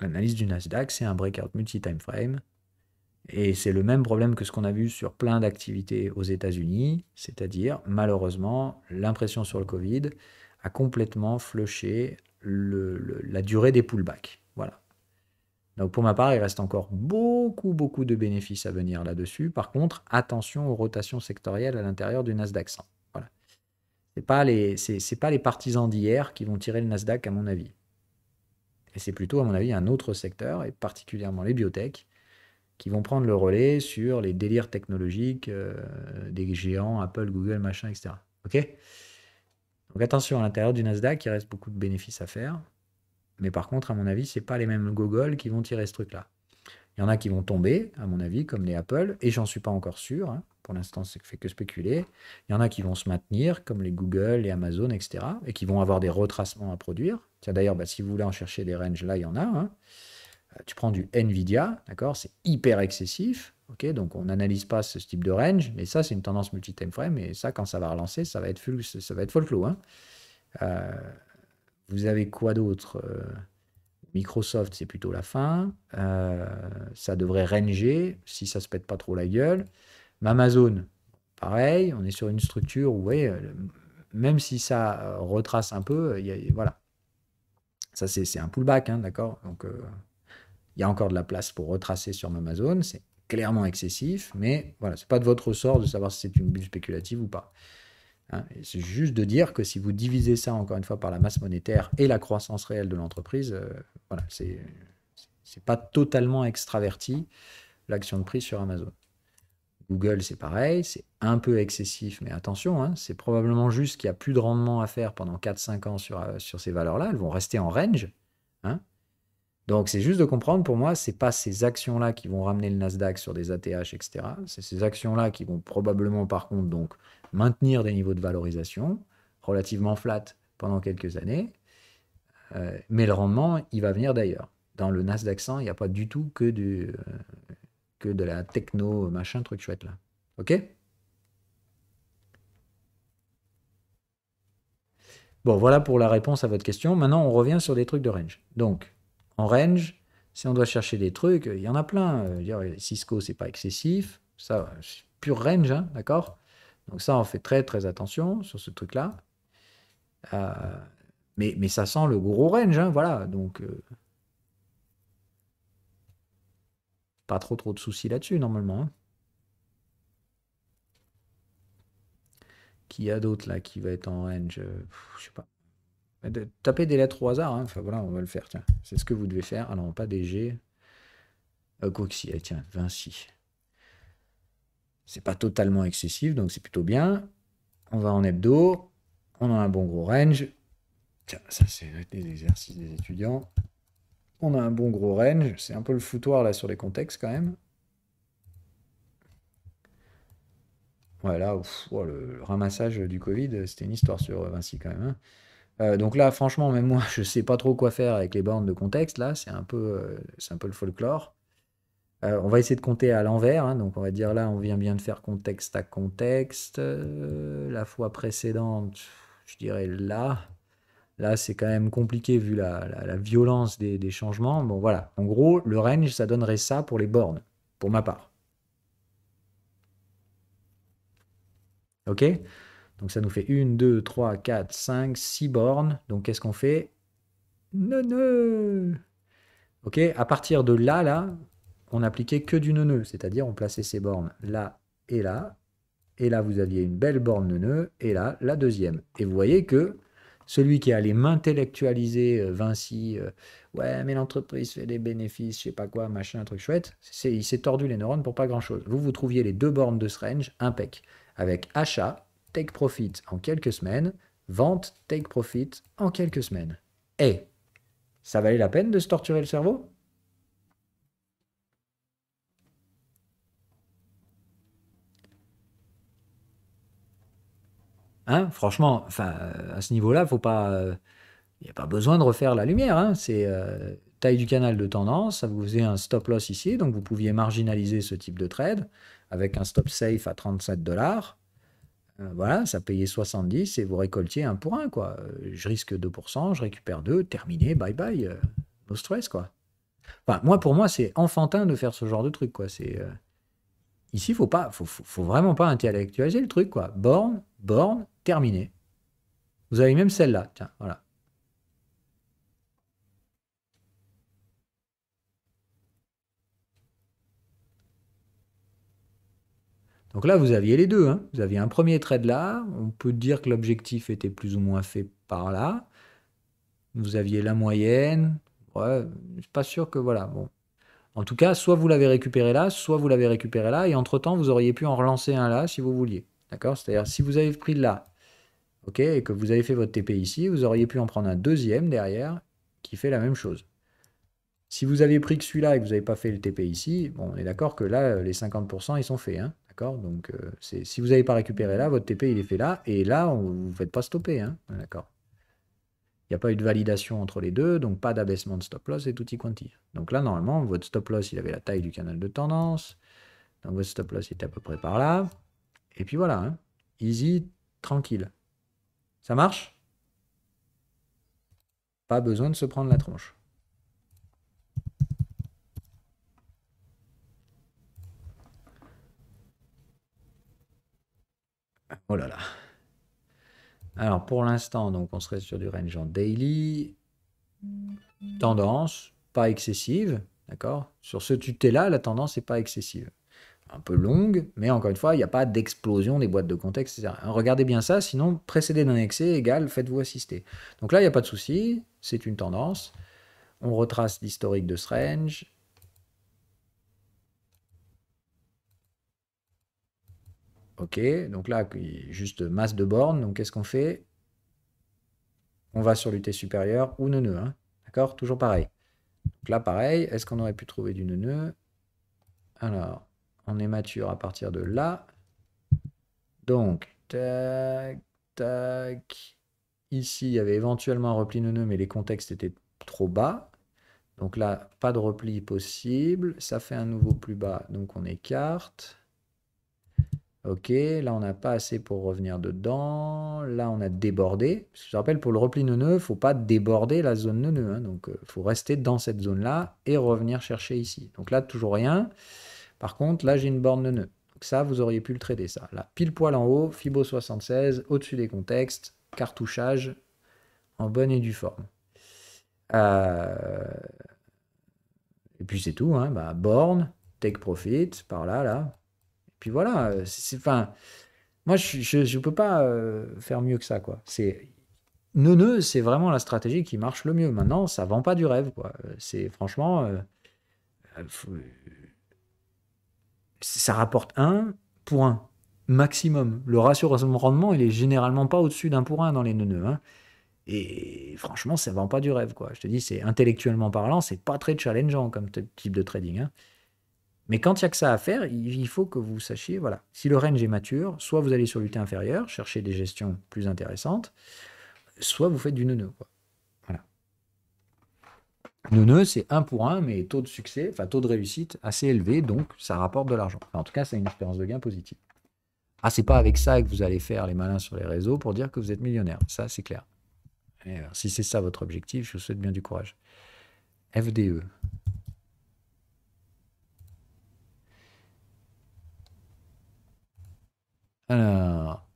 L'analyse du Nasdaq, c'est un breakout multi-time frame. Et c'est le même problème que ce qu'on a vu sur plein d'activités aux États-Unis, c'est-à-dire, malheureusement, l'impression sur le Covid a complètement flushé la durée des pullbacks. Voilà. Donc pour ma part, il reste encore beaucoup de bénéfices à venir là-dessus. Par contre, attention aux rotations sectorielles à l'intérieur du Nasdaq 100. Voilà. C'est pas les partisans d'hier qui vont tirer le Nasdaq, à mon avis. Et c'est plutôt, à mon avis, un autre secteur, et particulièrement les biotech, qui vont prendre le relais sur les délires technologiques des géants, Apple, Google, machin, etc. Ok? Donc attention, à l'intérieur du Nasdaq, il reste beaucoup de bénéfices à faire. Mais par contre, à mon avis, ce n'est pas les mêmes gogoles qui vont tirer ce truc-là. Il y en a qui vont tomber, à mon avis, comme les Apple, et j'en suis pas encore sûr, hein. Pour l'instant, ça ne fait que spéculer. Il y en a qui vont se maintenir, comme les Google, les Amazon, etc., et qui vont avoir des retracements à produire. Tiens, d'ailleurs, bah, si vous voulez en chercher des ranges, là, il y en a, hein. Tu prends du Nvidia, d'accord, c'est hyper excessif, ok, donc on n'analyse pas ce type de range, mais ça, c'est une tendance multi-time frame, et ça, quand ça va relancer, ça va être folklore, hein. Euh, vous avez quoi d'autre? Microsoft, c'est plutôt la fin. Ça devrait ranger si ça se pète pas trop la gueule. Mais Amazon, pareil, on est sur une structure où, ouais, même si ça retrace un peu, voilà. Ça, c'est un pullback, hein, d'accord? Donc, il y a encore de la place pour retracer sur Amazon. C'est clairement excessif, mais voilà, c'est pas de votre ressort de savoir si c'est une bulle spéculative ou pas. Hein. C'est juste de dire que si vous divisez ça, encore une fois, par la masse monétaire et la croissance réelle de l'entreprise, voilà, c'est pas totalement extraverti l'action de prix sur Amazon. Google, c'est pareil, c'est un peu excessif, mais attention, hein, c'est probablement juste qu'il n'y a plus de rendement à faire pendant 4-5 ans sur ces valeurs-là. Elles vont rester en range. Hein. Donc, c'est juste de comprendre, pour moi, ce n'est pas ces actions-là qui vont ramener le Nasdaq sur des ATH, etc. C'est ces actions-là qui vont probablement, par contre, donc, maintenir des niveaux de valorisation relativement flat pendant quelques années. Mais le rendement, il va venir d'ailleurs. Dans le Nasdaq 100, il n'y a pas du tout que de la techno, machin, truc chouette là. Ok? Bon, voilà pour la réponse à votre question. Maintenant, on revient sur des trucs de range. Donc, en range, si on doit chercher des trucs, il y en a plein. Cisco, c'est pas excessif. Ça, c'est pur range, hein, d'accord? Donc ça, on fait très très attention sur ce truc-là. Euh, mais ça sent le gros range, hein, voilà. Donc, pas trop de soucis là-dessus, normalement. Hein. Qui y a d'autre là qui va être en range? Je sais pas. Tapez des lettres au hasard, hein. Enfin voilà, on va le faire, tiens. C'est ce que vous devez faire. Alors, pas des G. Quoi que si, tiens, Vinci. C'est pas totalement excessif, donc c'est plutôt bien. On va en hebdo. On a un bon gros range. Tiens, ça c'est des exercices des étudiants. On a un bon gros range. C'est un peu le foutoir là sur les contextes quand même. Voilà, oh, le ramassage du Covid, c'était une histoire sur Vinci quand même. Hein. Donc là, franchement, même moi, je sais pas trop quoi faire avec les bornes de contexte. Là, c'est un peu le folklore. On va essayer de compter à l'envers. Hein, donc on va dire là, on vient bien de faire contexte à contexte. La fois précédente, je dirais là. Là, c'est quand même compliqué vu la violence des changements. Bon, voilà. En gros, le range, ça donnerait ça pour les bornes, pour ma part. OK? Donc ça nous fait 1, 2, 3, 4, 5, 6 bornes. Donc qu'est-ce qu'on fait? Neuneu! OK? À partir de là, on n'appliquait que du neuneu. C'est-à-dire, on plaçait ces bornes là et là. Et là, vous aviez une belle borne neuneu. Et là, la deuxième. Et vous voyez que celui qui allait m'intellectualiser Vinci, ouais, mais l'entreprise fait des bénéfices, je sais pas quoi, machin, un truc chouette, il s'est tordu les neurones pour pas grand-chose. Vous trouviez les deux bornes de ce range, impec, avec achat, take profit en quelques semaines, vente, take profit en quelques semaines. Et ça valait la peine de se torturer le cerveau? Hein, franchement, enfin, à ce niveau-là, faut pas, il n'y a pas besoin de refaire la lumière. Hein. C'est taille du canal de tendance. Ça vous faisait un stop loss ici. Donc vous pouviez marginaliser ce type de trade avec un stop safe à 37 $. Voilà, ça payait 70 et vous récoltiez 1 pour 1. Quoi. Je risque 2%, je récupère 2, terminé, bye bye. No stress. Quoi. Enfin, moi, pour moi, c'est enfantin de faire ce genre de truc. Quoi. Ici, faut vraiment pas intellectualiser le truc. Quoi. Borne, terminé. Vous avez même celle-là. Tiens, voilà. Donc là, vous aviez les deux. Hein. Vous aviez un premier trade là. On peut dire que l'objectif était plus ou moins fait par là. Vous aviez la moyenne. Ouais, je suis pas sûr que voilà. Bon. En tout cas, soit vous l'avez récupéré là, soit vous l'avez récupéré là. Et entre-temps, vous auriez pu en relancer un là si vous vouliez. D'accord? C'est-à-dire, si vous avez pris là, ok, et que vous avez fait votre TP ici, vous auriez pu en prendre un deuxième derrière qui fait la même chose. Si vous aviez pris que celui-là et que vous n'avez pas fait le TP ici, bon, on est d'accord que là, les 50%, ils sont faits. Hein, d'accord? Donc, si vous n'avez pas récupéré là, votre TP, il est fait là. Et là, vous ne faites pas stopper. Hein, d'accord? Il n'y a pas eu de validation entre les deux, donc pas d'abaissement de stop loss et tutti quanti. Donc là, normalement, votre stop loss, il avait la taille du canal de tendance. Donc votre stop loss était à peu près par là. Et puis voilà, hein, easy, tranquille. Ça marche? Pas besoin de se prendre la tronche. Oh là là. Alors pour l'instant, donc on serait sur du range en daily. Tendance, pas excessive. D'accord? Sur ce tuté-là, la tendance n'est pas excessive. un peu longue, mais encore une fois, il n'y a pas d'explosion des boîtes de contexte, etc. Regardez bien ça, sinon précédé d'un excès égale faites-vous assister. Donc là, il n'y a pas de souci, c'est une tendance. On retrace l'historique de ce range. Ok, donc là, juste masse de bornes. Donc qu'est-ce qu'on fait? On va sur l'UT supérieur ou neuneu. Hein. D'accord? Toujours pareil. Donc là, pareil, est-ce qu'on aurait pu trouver du neuneu? Alors, on est mature à partir de là. Donc, tac, tac. Ici, il y avait éventuellement un repli neuneu, mais les contextes étaient trop bas. Donc là, pas de repli possible. Ça fait un nouveau plus bas, donc on écarte. Ok, là on n'a pas assez pour revenir dedans. Là on a débordé. Parce que je rappelle, pour le repli neuneu, il ne faut pas déborder la zone neuneu. Hein. Donc il faut rester dans cette zone-là et revenir chercher ici. Donc là, toujours rien. Par contre, là j'ai une borne neuneu. Donc ça, vous auriez pu le trader ça. Là, pile poil en haut, Fibo 76, au-dessus des contextes, cartouchage en bonne et due forme. Et puis c'est tout. Hein. Bah, borne, take profit, par là, là. Puis voilà, enfin, moi je peux pas faire mieux que ça quoi. C'est neuneu, c'est vraiment la stratégie qui marche le mieux. Maintenant, ça vend pas du rêve quoi. C'est franchement, ça rapporte 1 pour 1 maximum. Le ratio rendement, il est généralement pas au-dessus d'1 pour 1 dans les neuneux. Hein. Et franchement, ça vend pas du rêve quoi. Je te dis, c'est intellectuellement parlant, c'est pas très challengeant comme type de trading. Hein. Mais quand il n'y a que ça à faire, il faut que vous sachiez, voilà, si le range est mature, soit vous allez sur l'UT inférieur, chercher des gestions plus intéressantes, soit vous faites du neuneu. Quoi. Voilà. Neuneu, c'est 1 pour 1, mais taux de succès, enfin taux de réussite assez élevé, donc ça rapporte de l'argent. Enfin, en tout cas, c'est une espérance de gain positive. Ah, c'est pas avec ça que vous allez faire les malins sur les réseaux pour dire que vous êtes millionnaire. Ça, c'est clair. Et alors, si c'est ça votre objectif, je vous souhaite bien du courage. FDE. Alors,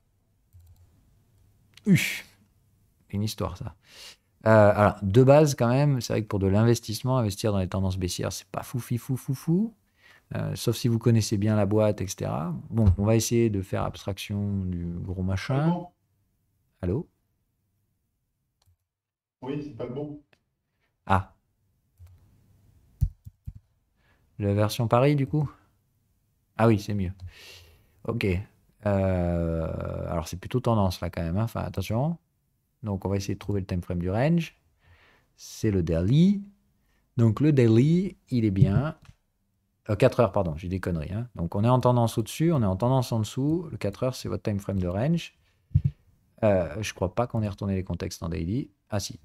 une histoire ça. Alors, de base, quand même, c'est vrai que pour de l'investissement, investir dans les tendances baissières, c'est pas fou. Sauf si vous connaissez bien la boîte, etc. Bon, on va essayer de faire abstraction du gros machin. Bon. Allô? Oui, c'est pas le bon. Ah, la version Paris, du coup? Ah oui, c'est mieux. Ok. Alors, c'est plutôt tendance, là, quand même. Hein. Enfin, attention. Donc, on va essayer de trouver le time frame du range. C'est le daily. Donc, le daily, il est bien. 4 heures, pardon, j'ai des conneries. Hein. Donc on est en tendance au-dessus, on est en tendance en dessous. Le 4 heures, c'est votre time frame de range. Je crois pas qu'on ait retourné les contextes en daily. Ah si,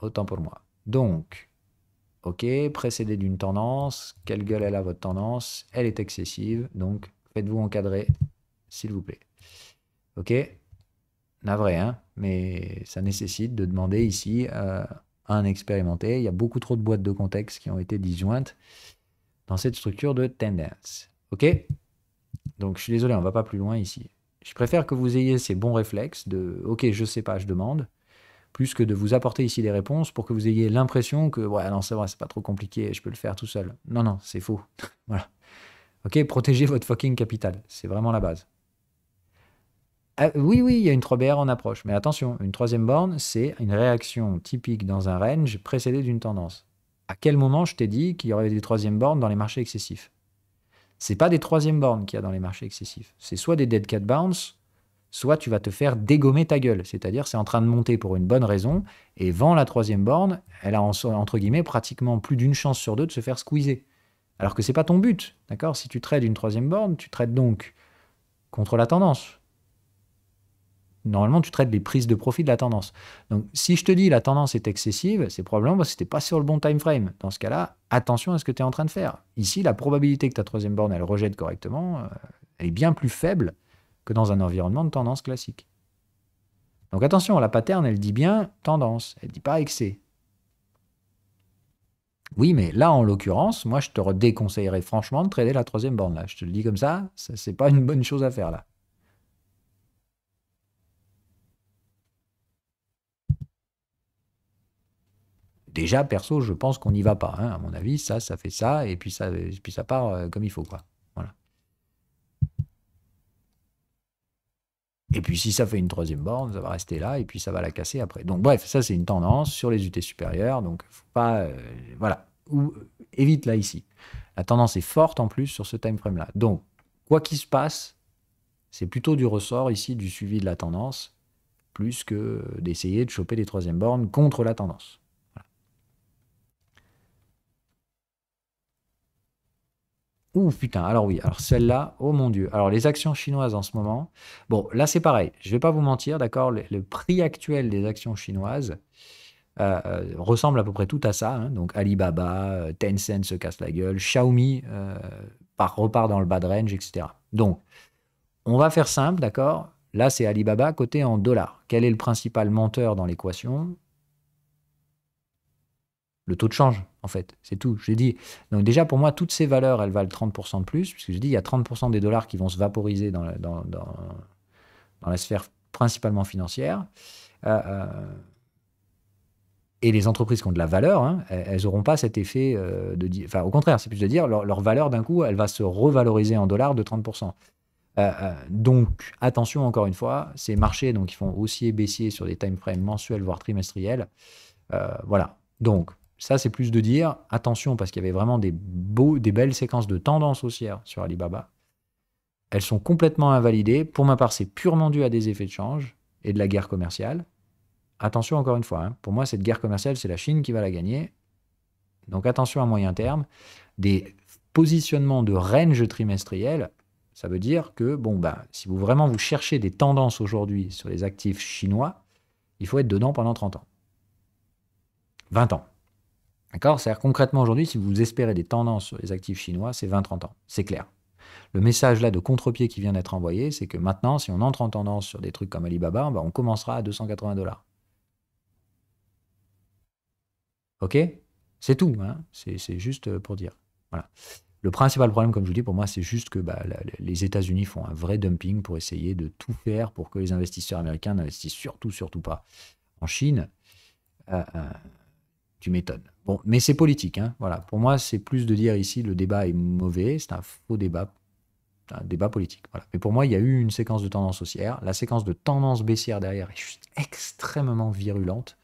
autant pour moi. Donc, ok, précédé d'une tendance. Quelle gueule elle a votre tendance? Elle est excessive, donc faites-vous encadrer, s'il vous plaît. Ok, navré, hein, mais ça nécessite de demander ici à un expérimenté. Il y a beaucoup trop de boîtes de contexte qui ont été disjointes dans cette structure de tendance. Ok? Donc je suis désolé, on ne va pas plus loin ici. Je préfère que vous ayez ces bons réflexes de OK, je sais pas, je demande, plus que de vous apporter ici des réponses pour que vous ayez l'impression que ouais, non, c'est vrai, c'est pas trop compliqué, je peux le faire tout seul. Non, non, c'est faux. Voilà. OK, protégez votre fucking capital. C'est vraiment la base. Oui, oui, il y a une 3BR en approche. Mais attention, une troisième borne, c'est une réaction typique dans un range précédée d'une tendance. À quel moment je t'ai dit qu'il y aurait des troisièmes bornes dans les marchés excessifs? C'est pas des troisièmes bornes qu'il y a dans les marchés excessifs. C'est soit des dead cat bounce, soit tu vas te faire dégommer ta gueule. C'est-à-dire, c'est en train de monter pour une bonne raison, et vend la troisième borne, elle a entre guillemets pratiquement plus d'une chance sur deux de se faire squeezer. Alors que c'est pas ton but, d'accord? Si tu trades une troisième borne, tu trades donc contre la tendance. Normalement, tu traites les prises de profit de la tendance. Donc, si je te dis la tendance est excessive, c'est probablement parce que tu n'es pas sur le bon time frame. Dans ce cas-là, attention à ce que tu es en train de faire. Ici, la probabilité que ta troisième borne, elle rejette correctement, elle est bien plus faible que dans un environnement de tendance classique. Donc attention, la pattern, elle dit bien tendance, elle ne dit pas excès. Oui, mais là, en l'occurrence, moi, je te déconseillerais franchement de trader la troisième borne. Là. Je te le dis comme ça, c'est pas une bonne chose à faire là. Déjà, perso, je pense qu'on n'y va pas. Hein. À mon avis, ça fait ça, et puis ça part comme il faut. Quoi. Voilà. Et puis si ça fait une troisième borne, ça va rester là et puis ça va la casser après. Donc bref, ça c'est une tendance sur les UT supérieures. Donc faut pas, voilà, ou évite là ici. La tendance est forte en plus sur ce time frame là. Donc quoi qu'il se passe, c'est plutôt du ressort ici du suivi de la tendance plus que d'essayer de choper les troisièmes bornes contre la tendance. Ouh putain, alors oui, alors celle-là, oh mon Dieu. Alors les actions chinoises en ce moment, bon là c'est pareil, je vais pas vous mentir, d'accord, le prix actuel des actions chinoises ressemble à peu près tout à ça, hein. Donc Alibaba, Tencent se casse la gueule, Xiaomi repart dans le bas de range, etc. Donc on va faire simple, d'accord, là c'est Alibaba coté en dollars. Quel est le principal menteur dans l'équation? Le taux de change, en fait, c'est tout. J'ai dit, donc déjà pour moi, toutes ces valeurs, elles valent 30% de plus, puisque je dis, il y a 30% des dollars qui vont se vaporiser dans la sphère principalement financière. Et les entreprises qui ont de la valeur, hein, elles n'auront pas cet effet Enfin, au contraire, c'est plus de dire, leur valeur, d'un coup, elle va se revaloriser en dollars de 30%. Donc, attention, encore une fois, ces marchés donc, ils font haussier, baissier sur des time frames mensuels, voire trimestriels. Voilà. Donc, ça, c'est plus de dire, attention, parce qu'il y avait vraiment des belles séquences de tendance haussière sur Alibaba. Elles sont complètement invalidées. Pour ma part, c'est purement dû à des effets de change et de la guerre commerciale. Attention, encore une fois, hein, pour moi, cette guerre commerciale, c'est la Chine qui va la gagner. Donc, attention à moyen terme. Des positionnements de range trimestriel, ça veut dire que, bon, bah, si vous vraiment vous cherchez des tendances aujourd'hui sur les actifs chinois, il faut être dedans pendant 30 ans. 20 ans. D'accord? C'est-à-dire concrètement aujourd'hui, si vous espérez des tendances sur les actifs chinois, c'est 20-30 ans. C'est clair. Le message là de contre-pied qui vient d'être envoyé, c'est que maintenant, si on entre en tendance sur des trucs comme Alibaba, bah, on commencera à 280 $. OK? C'est tout. Hein, c'est juste pour dire. Voilà. Le principal problème, comme je vous dis, pour moi, c'est juste que bah, les États-Unis font un vrai dumping pour essayer de tout faire pour que les investisseurs américains n'investissent surtout pas en Chine. Tu m'étonnes. Bon, mais c'est politique, hein. Voilà. Pour moi, c'est plus de dire ici le débat est mauvais, c'est un faux débat, un débat politique. Voilà. Mais pour moi, il y a eu une séquence de tendance haussière. La séquence de tendance baissière derrière est juste extrêmement virulente.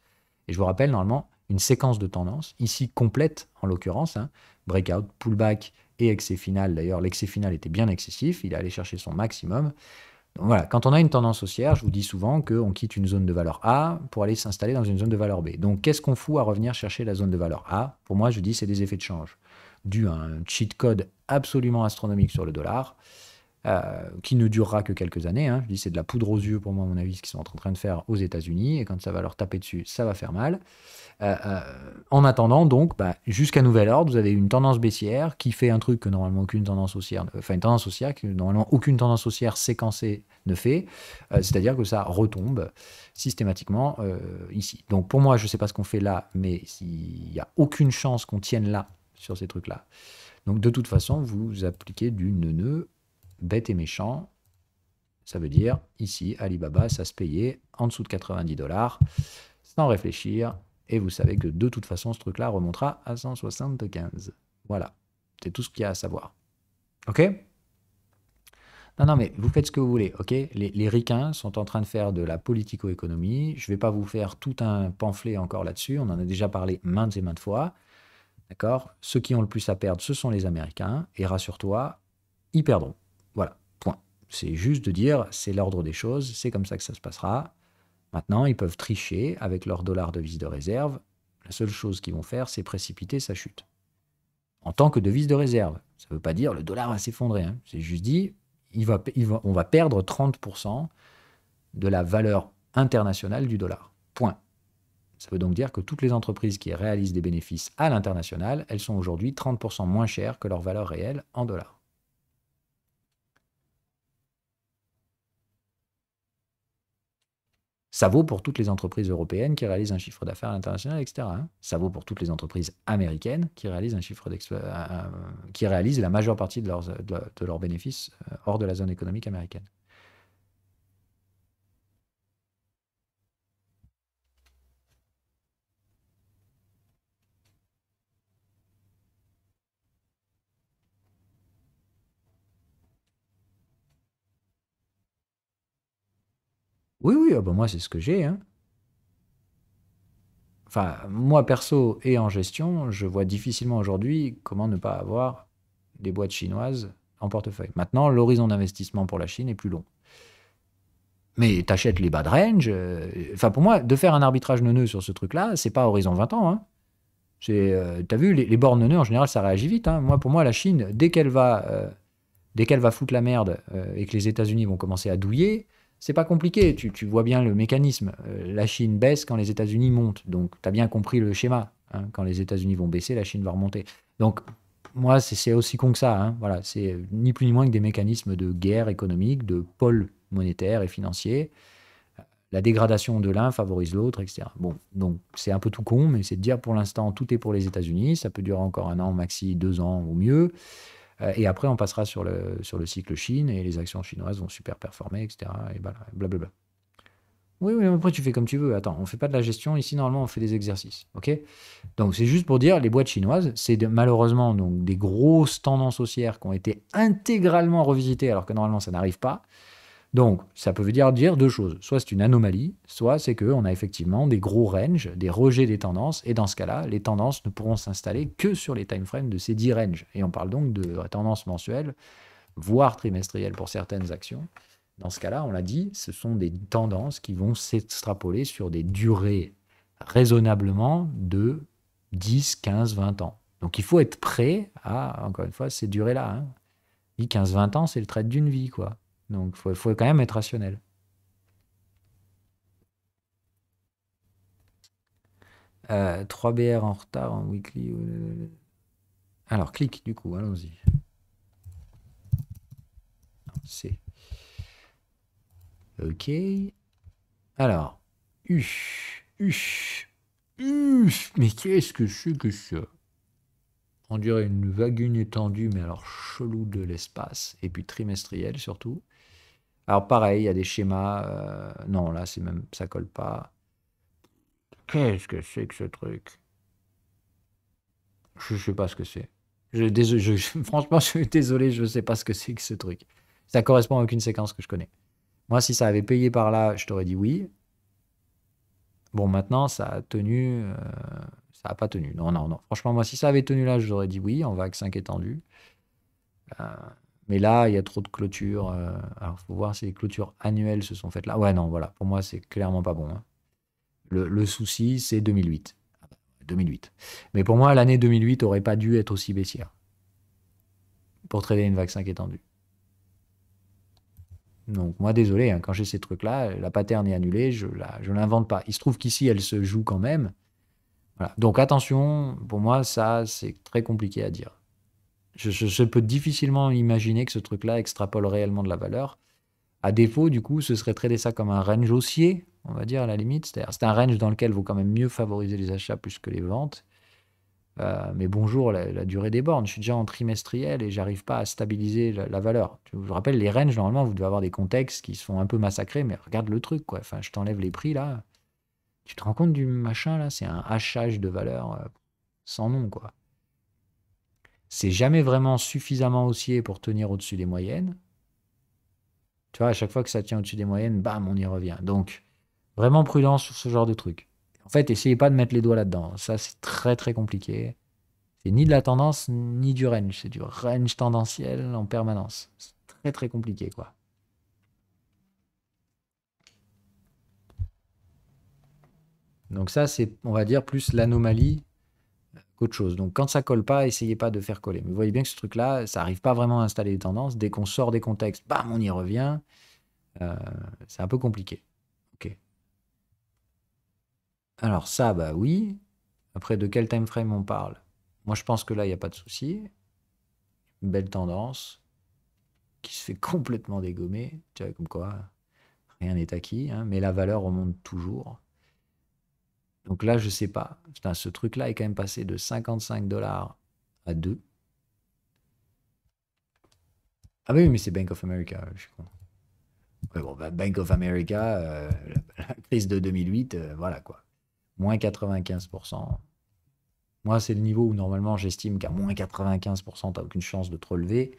Et je vous rappelle, normalement, une séquence de tendance, ici complète en l'occurrence, hein, breakout, pullback et excès final. D'ailleurs, l'excès final était bien excessif, il est allé chercher son maximum. Donc voilà, quand on a une tendance haussière, je vous dis souvent qu'on quitte une zone de valeur A pour aller s'installer dans une zone de valeur B. Donc qu'est-ce qu'on fout à revenir chercher la zone de valeur A? Pour moi, je dis c'est des effets de change, dû à un cheat code absolument astronomique sur le dollar, qui ne durera que quelques années. Hein. Je dis c'est de la poudre aux yeux pour moi, à mon avis, ce qu'ils sont en train de faire aux États-Unis, et quand ça va leur taper dessus, ça va faire mal. En attendant, donc, bah, jusqu'à nouvel ordre, vous avez une tendance baissière qui fait un truc que normalement aucune tendance haussière, enfin une tendance haussière que normalement aucune tendance haussière séquencée ne fait, c'est-à-dire que ça retombe systématiquement ici. Donc pour moi, je ne sais pas ce qu'on fait là, mais il n'y a aucune chance qu'on tienne là sur ces trucs-là. Donc de toute façon, vous appliquez du neuneu, bête et méchant. Ça veut dire, ici, Alibaba, ça se payait en dessous de 90 $, sans réfléchir. Et vous savez que de toute façon, ce truc-là remontera à 175. Voilà. C'est tout ce qu'il y a à savoir. OK? Non, non, mais vous faites ce que vous voulez, OK? Les ricains sont en train de faire de la politico-économie. Je ne vais pas vous faire tout un pamphlet encore là-dessus. On en a déjà parlé maintes et maintes fois. D'accord? Ceux qui ont le plus à perdre, ce sont les Américains. Et rassure-toi, ils perdront. Voilà, point. C'est juste de dire, c'est l'ordre des choses, c'est comme ça que ça se passera. Maintenant, ils peuvent tricher avec leur dollar devise de réserve. La seule chose qu'ils vont faire, c'est précipiter sa chute. En tant que devise de réserve. Ça ne veut pas dire le dollar va s'effondrer. Hein. C'est juste dit, on va perdre 30% de la valeur internationale du dollar. Point. Ça veut donc dire que toutes les entreprises qui réalisent des bénéfices à l'international, elles sont aujourd'hui 30% moins chères que leur valeur réelle en dollars. Ça vaut pour toutes les entreprises européennes qui réalisent un chiffre d'affaires à l'international, etc. Hein. Ça vaut pour toutes les entreprises américaines qui réalisent qui réalisent la majeure partie de leurs bénéfices hors de la zone économique américaine. Oui, oui, ah bah moi, c'est ce que j'ai, hein. Enfin, moi, perso et en gestion, je vois difficilement aujourd'hui comment ne pas avoir des boîtes chinoises en portefeuille. Maintenant, l'horizon d'investissement pour la Chine est plus long. Mais tu achètes les bas de range. Enfin, pour moi, de faire un arbitrage neuneux sur ce truc-là, c'est pas horizon 20 ans, hein. T'as vu, les bords neuneux, en général, ça réagit vite, hein. Moi, pour moi, la Chine, dès qu'elle va foutre la merde et que les États-Unis vont commencer à douiller, c'est pas compliqué. Tu vois bien le mécanisme. La Chine baisse quand les États-Unis montent. Donc, tu as bien compris le schéma, hein. Quand les États-Unis vont baisser, la Chine va remonter. Donc, moi, c'est aussi con que ça, hein. Voilà, c'est ni plus ni moins que des mécanismes de guerre économique, de pôle monétaire et financier. La dégradation de l'un favorise l'autre, etc. Bon, donc c'est un peu tout con, mais c'est de dire pour l'instant, tout est pour les États-Unis. Ça peut durer encore un an, maxi 2 ans ou mieux. Et après, on passera sur le cycle Chine et les actions chinoises vont super performer, etc. Et blablabla. Oui, oui, mais après, tu fais comme tu veux. Attends, on ne fait pas de la gestion. Ici, normalement, on fait des exercices. OK? Donc, c'est juste pour dire, les boîtes chinoises, malheureusement donc, des grosses tendances haussières qui ont été intégralement revisitées, alors que normalement, ça n'arrive pas. Donc, ça peut dire deux choses. Soit c'est une anomalie, soit c'est qu'on a effectivement des gros ranges, des rejets des tendances, et dans ce cas-là, les tendances ne pourront s'installer que sur les timeframes de ces 10 ranges. Et on parle donc de tendances mensuelles, voire trimestrielles pour certaines actions. Dans ce cas-là, on l'a dit, ce sont des tendances qui vont s'extrapoler sur des durées raisonnablement de 10, 15, 20 ans. Donc il faut être prêt à, encore une fois, ces durées-là, hein. 10, 15, 20 ans, c'est le trait d'une vie, quoi. Donc faut quand même être rationnel. 3 BR en retard en weekly. Alors, clique, du coup, allons-y. C'est OK. Alors, mais qu'est-ce que c'est que ça? On dirait une vagune étendue, mais alors chelou de l'espace, et puis trimestriel surtout. Alors pareil, il y a des schémas. Non, là, c'est même, ça colle pas. Qu'est-ce que c'est que ce truc? Je sais pas ce que c'est. Franchement, je suis désolé, je sais pas ce que c'est que ce truc. Ça correspond à aucune séquence que je connais. Moi, si ça avait payé par là, je t'aurais dit oui. Bon, maintenant, ça a tenu. Ça a pas tenu. Non, non, non. Franchement, moi, si ça avait tenu là, je t'aurais dit oui, en vague 5 étendue. Euh, mais là, il y a trop de clôtures. Alors, faut voir si les clôtures annuelles se sont faites là. Ouais, non, voilà. Pour moi, c'est clairement pas bon, hein. Le souci, c'est 2008. 2008. Mais pour moi, l'année 2008 aurait pas dû être aussi baissière pour trader une vague 5 étendue. Donc moi, désolé, hein, quand j'ai ces trucs-là, la pattern est annulée, je l'invente pas. Il se trouve qu'ici, elle se joue quand même. Voilà. Donc attention, pour moi, ça, c'est très compliqué à dire. Je peux difficilement imaginer que ce truc-là extrapole réellement de la valeur. À défaut, du coup, ce serait trader ça comme un range haussier, on va dire à la limite. C'est un range dans lequel il vaut quand même mieux favoriser les achats plus que les ventes. Mais bonjour, la durée des bornes. Je suis déjà en trimestriel et j'arrive pas à stabiliser la valeur. Je vous rappelle, les ranges, normalement, vous devez avoir des contextes qui se font un peu massacrer, mais regarde le truc, quoi. Enfin, je t'enlève les prix, là. Tu te rends compte du machin, là? C'est un hachage de valeur sans nom, quoi. C'est jamais vraiment suffisamment haussier pour tenir au-dessus des moyennes. Tu vois, à chaque fois que ça tient au-dessus des moyennes, bam, on y revient. Donc, vraiment prudence sur ce genre de truc. En fait, essayez pas de mettre les doigts là-dedans. Ça, c'est très, très compliqué. C'est ni de la tendance, ni du range. C'est du range tendanciel en permanence. C'est très, très compliqué, quoi. Donc ça, c'est, on va dire, plus l'anomalie qu'autre chose. Donc quand ça colle pas, essayez pas de faire coller. Mais vous voyez bien que ce truc-là, ça n'arrive pas vraiment à installer des tendances. Dès qu'on sort des contextes, bam, on y revient. Euh, c'est un peu compliqué. Ok. Alors ça, bah oui. Après, de quel time frame on parle? Moi, je pense que là, il n'y a pas de souci. Une belle tendance qui se fait complètement dégommer. Tu vois, comme quoi, rien n'est acquis, hein, mais la valeur remonte toujours. Donc là, je sais pas. Putain, ce truc-là est quand même passé de 55 $ à 2. Ah bah oui, mais c'est Bank of America, je suis con. Ouais, bon, bah, Bank of America, la crise de 2008, voilà quoi. Moins 95%. Moi, c'est le niveau où normalement j'estime qu'à moins 95%, tu n'as aucune chance de te relever.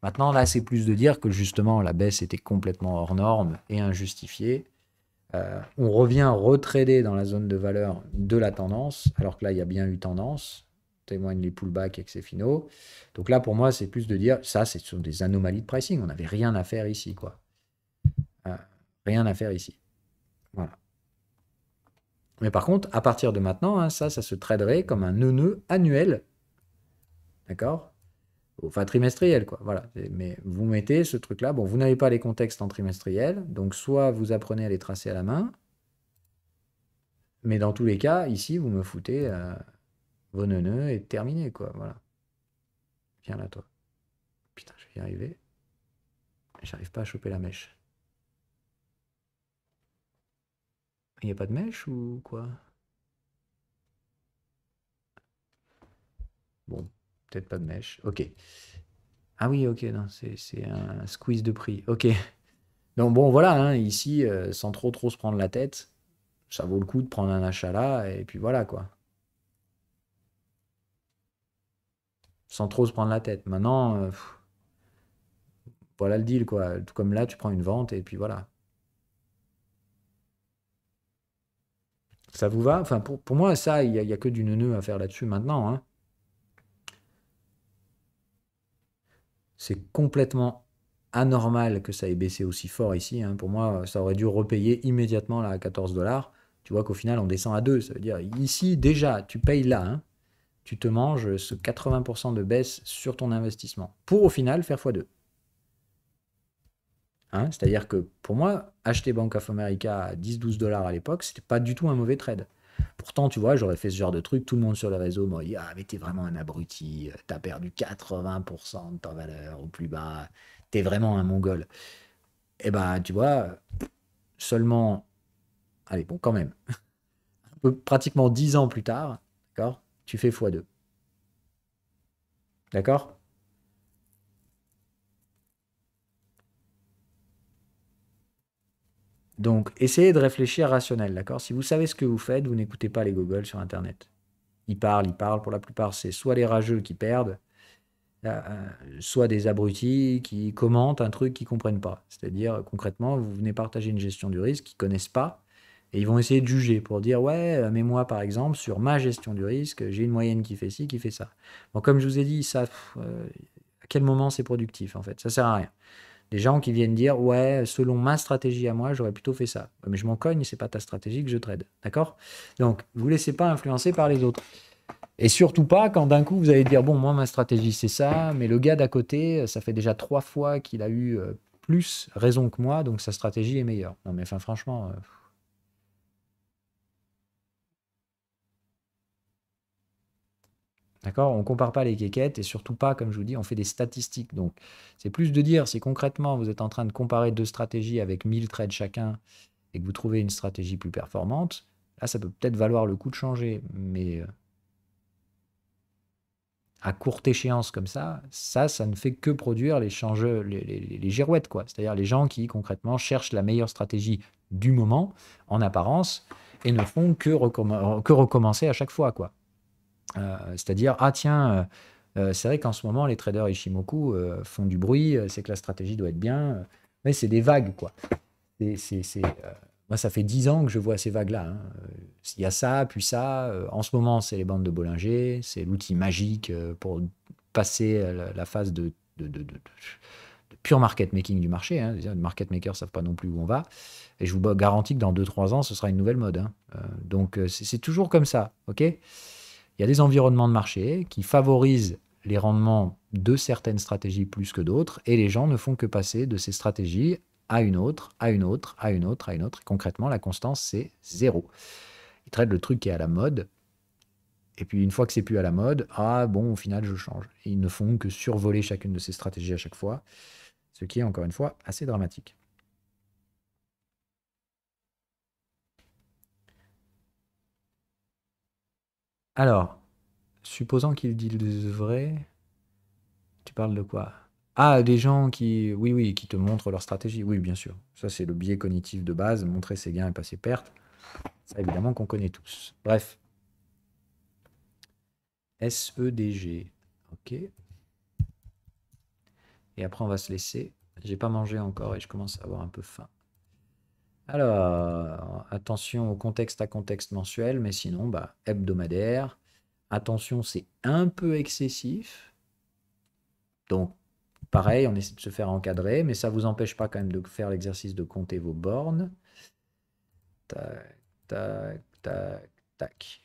Maintenant, là, c'est plus de dire que justement, la baisse était complètement hors norme et injustifiée. On revient retrader dans la zone de valeur de la tendance, alors que là, il y a bien eu tendance, témoignent les pullbacks et que c'est finaux. Donc là, pour moi, c'est plus de dire, ça, ce sont des anomalies de pricing. On n'avait rien à faire ici, quoi. Rien à faire ici. Voilà. Mais par contre, à partir de maintenant, hein, ça se traderait comme un nœud annuel. D'accord? Enfin, trimestriel, quoi. Voilà. Mais vous mettez ce truc-là. Bon, vous n'avez pas les contextes en trimestriel. Donc, soit vous apprenez à les tracer à la main. Mais dans tous les cas, ici, vous me foutez vos neuneux et terminé, quoi. Voilà. Viens là, toi. Putain, je vais y arriver. J'arrive pas à choper la mèche. Il n'y a pas de mèche ou quoi? Bon, peut-être pas de mèche. Ok. Ah oui, ok, non, c'est un squeeze de prix. Ok. Donc bon, voilà, hein, ici, sans trop se prendre la tête, ça vaut le coup de prendre un achat là, et puis voilà, quoi. Sans trop se prendre la tête. Maintenant, voilà le deal, quoi. Tout comme là, tu prends une vente, et puis voilà. Ça vous va? Enfin, pour moi, ça, il y a que du neuneu à faire là-dessus maintenant, hein. C'est complètement anormal que ça ait baissé aussi fort ici, hein. Pour moi, ça aurait dû repayer immédiatement là à 14 dollars. Tu vois qu'au final, on descend à 2. Ça veut dire, ici, déjà, tu payes là, hein. Tu te manges ce 80% de baisse sur ton investissement. Pour au final faire x2. Hein, c'est-à-dire que pour moi, acheter Bank of America à 10-12 dollars à l'époque, c'était pas du tout un mauvais trade. Pourtant, tu vois, j'aurais fait ce genre de truc, tout le monde sur le réseau m'a dit: ah, mais t'es vraiment un abruti, t'as perdu 80% de ta valeur au plus bas, t'es vraiment un mongol. Et bah, tu vois, seulement, allez, bon, quand même, pratiquement 10 ans plus tard, d'accord, tu fais x2. D'accord? Donc, essayez de réfléchir rationnel, d'accord? Si vous savez ce que vous faites, vous n'écoutez pas les gogoles sur Internet. Ils parlent. Pour la plupart, c'est soit les rageux qui perdent, soit des abrutis qui commentent un truc qu'ils ne comprennent pas. C'est-à-dire, concrètement, vous venez partager une gestion du risque qu'ils ne connaissent pas, et ils vont essayer de juger pour dire, ouais, mais moi, par exemple, sur ma gestion du risque, j'ai une moyenne qui fait ci, qui fait ça. Bon, comme je vous ai dit, ça, à quel moment c'est productif, en fait? Ça sert à rien. Des gens qui viennent dire, ouais, selon ma stratégie à moi, j'aurais plutôt fait ça. Mais je m'en cogne, c'est pas ta stratégie que je trade. D'accord? Donc, vous ne laissez pas influencer par les autres. Et surtout pas quand d'un coup vous allez dire, bon, moi ma stratégie c'est ça, mais le gars d'à côté, ça fait déjà 3 fois qu'il a eu plus raison que moi, donc sa stratégie est meilleure. Non mais enfin franchement, d'accord, on compare pas les quéquettes et surtout pas, comme je vous dis, on fait des statistiques. Donc c'est plus de dire si concrètement vous êtes en train de comparer deux stratégies avec 1000 trades chacun et que vous trouvez une stratégie plus performante, là ça peut peut-être valoir le coup de changer, mais à courte échéance comme ça ne fait que produire les changeurs, les girouettes, quoi. C'est-à-dire les gens qui, concrètement, cherchent la meilleure stratégie du moment, en apparence, et ne font que recommencer à chaque fois, quoi. C'est-à-dire, ah tiens, c'est vrai qu'en ce moment, les traders Ishimoku font du bruit, c'est que la stratégie doit être bien, mais c'est des vagues, quoi. Moi, ça fait 10 ans que je vois ces vagues-là, hein. Il y a ça, puis ça. En ce moment, c'est les bandes de Bollinger. C'est l'outil magique pour passer la phase de pure market making du marché, hein. Les market makers ne savent pas non plus où on va. Et je vous garantis que dans 2-3 ans, ce sera une nouvelle mode, hein. Donc, c'est toujours comme ça. OK? Il y a des environnements de marché qui favorisent les rendements de certaines stratégies plus que d'autres, et les gens ne font que passer de ces stratégies à une autre, à une autre, à une autre, à une autre. Et concrètement, la constance, c'est zéro. Ils traitent le truc qui est à la mode, et puis une fois que c'est plus à la mode, ah bon, au final, je change. Et ils ne font que survoler chacune de ces stratégies à chaque fois, ce qui est encore une fois assez dramatique. Alors, supposant qu'ils disent vrai, tu parles de quoi? Ah, des gens qui, oui, oui, qui te montrent leur stratégie. Oui, bien sûr. Ça, c'est le biais cognitif de base, montrer ses gains et pas ses pertes. Ça, évidemment, qu'on connaît tous. Bref, SEDG. OK. Et après, on va se laisser. J'ai pas mangé encore et je commence à avoir un peu faim. Alors, attention au contexte à contexte mensuel, mais sinon, bah, hebdomadaire. Attention, c'est un peu excessif. Donc, pareil, on essaie de se faire encadrer, mais ça ne vous empêche pas quand même de faire l'exercice de compter vos bornes. Tac, tac, tac, tac.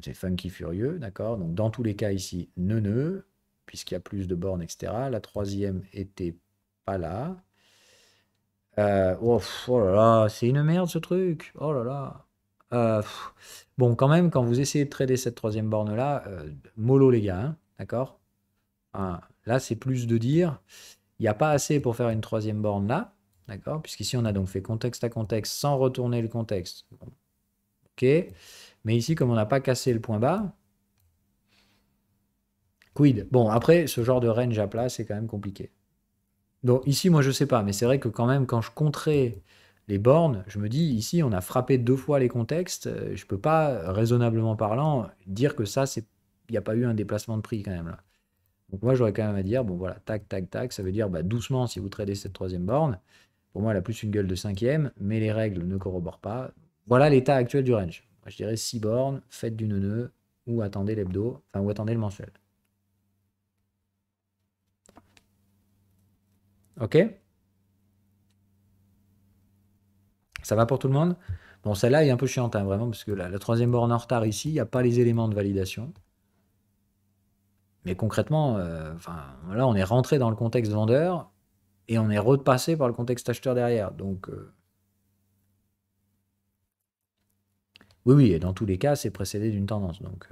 C'est funky furieux, d'accord? Donc, dans tous les cas ici, neuneu, puisqu'il y a plus de bornes, etc. La troisième était pas là. Oh là là, c'est une merde ce truc. Oh là là. Bon, quand même, quand vous essayez de trader cette troisième borne-là, mollo les gars, hein, d'accord? Ah, là, c'est plus de dire, il n'y a pas assez pour faire une troisième borne là, d'accord? Puisqu'ici, on a donc fait contexte à contexte sans retourner le contexte. Bon, ok. Mais ici, comme on n'a pas cassé le point bas, quid? Bon, après, ce genre de range à plat, c'est quand même compliqué. Donc ici, moi, je sais pas, mais c'est vrai que quand même, quand je compterai les bornes, je me dis, ici, on a frappé deux fois les contextes. Je peux pas, raisonnablement parlant, dire que ça, c'est, il n'y a pas eu un déplacement de prix quand même là. Donc moi, j'aurais quand même à dire, bon voilà, tac, tac, tac, ça veut dire bah, doucement si vous tradez cette troisième borne. Pour moi, elle a plus une gueule de cinquième, mais les règles ne corroborent pas. Voilà l'état actuel du range. Moi, je dirais 6 bornes, faites du neuneu, ou attendez l'hebdo, enfin, ou attendez le mensuel. Ok? Ça va pour tout le monde? Bon, celle-là est un peu chiante, hein, vraiment, parce que la troisième borne en retard ici, il n'y a pas les éléments de validation. Mais concrètement, enfin, là, on est rentré dans le contexte vendeur et on est repassé par le contexte acheteur derrière. Donc, oui, oui, et dans tous les cas, c'est précédé d'une tendance. Donc,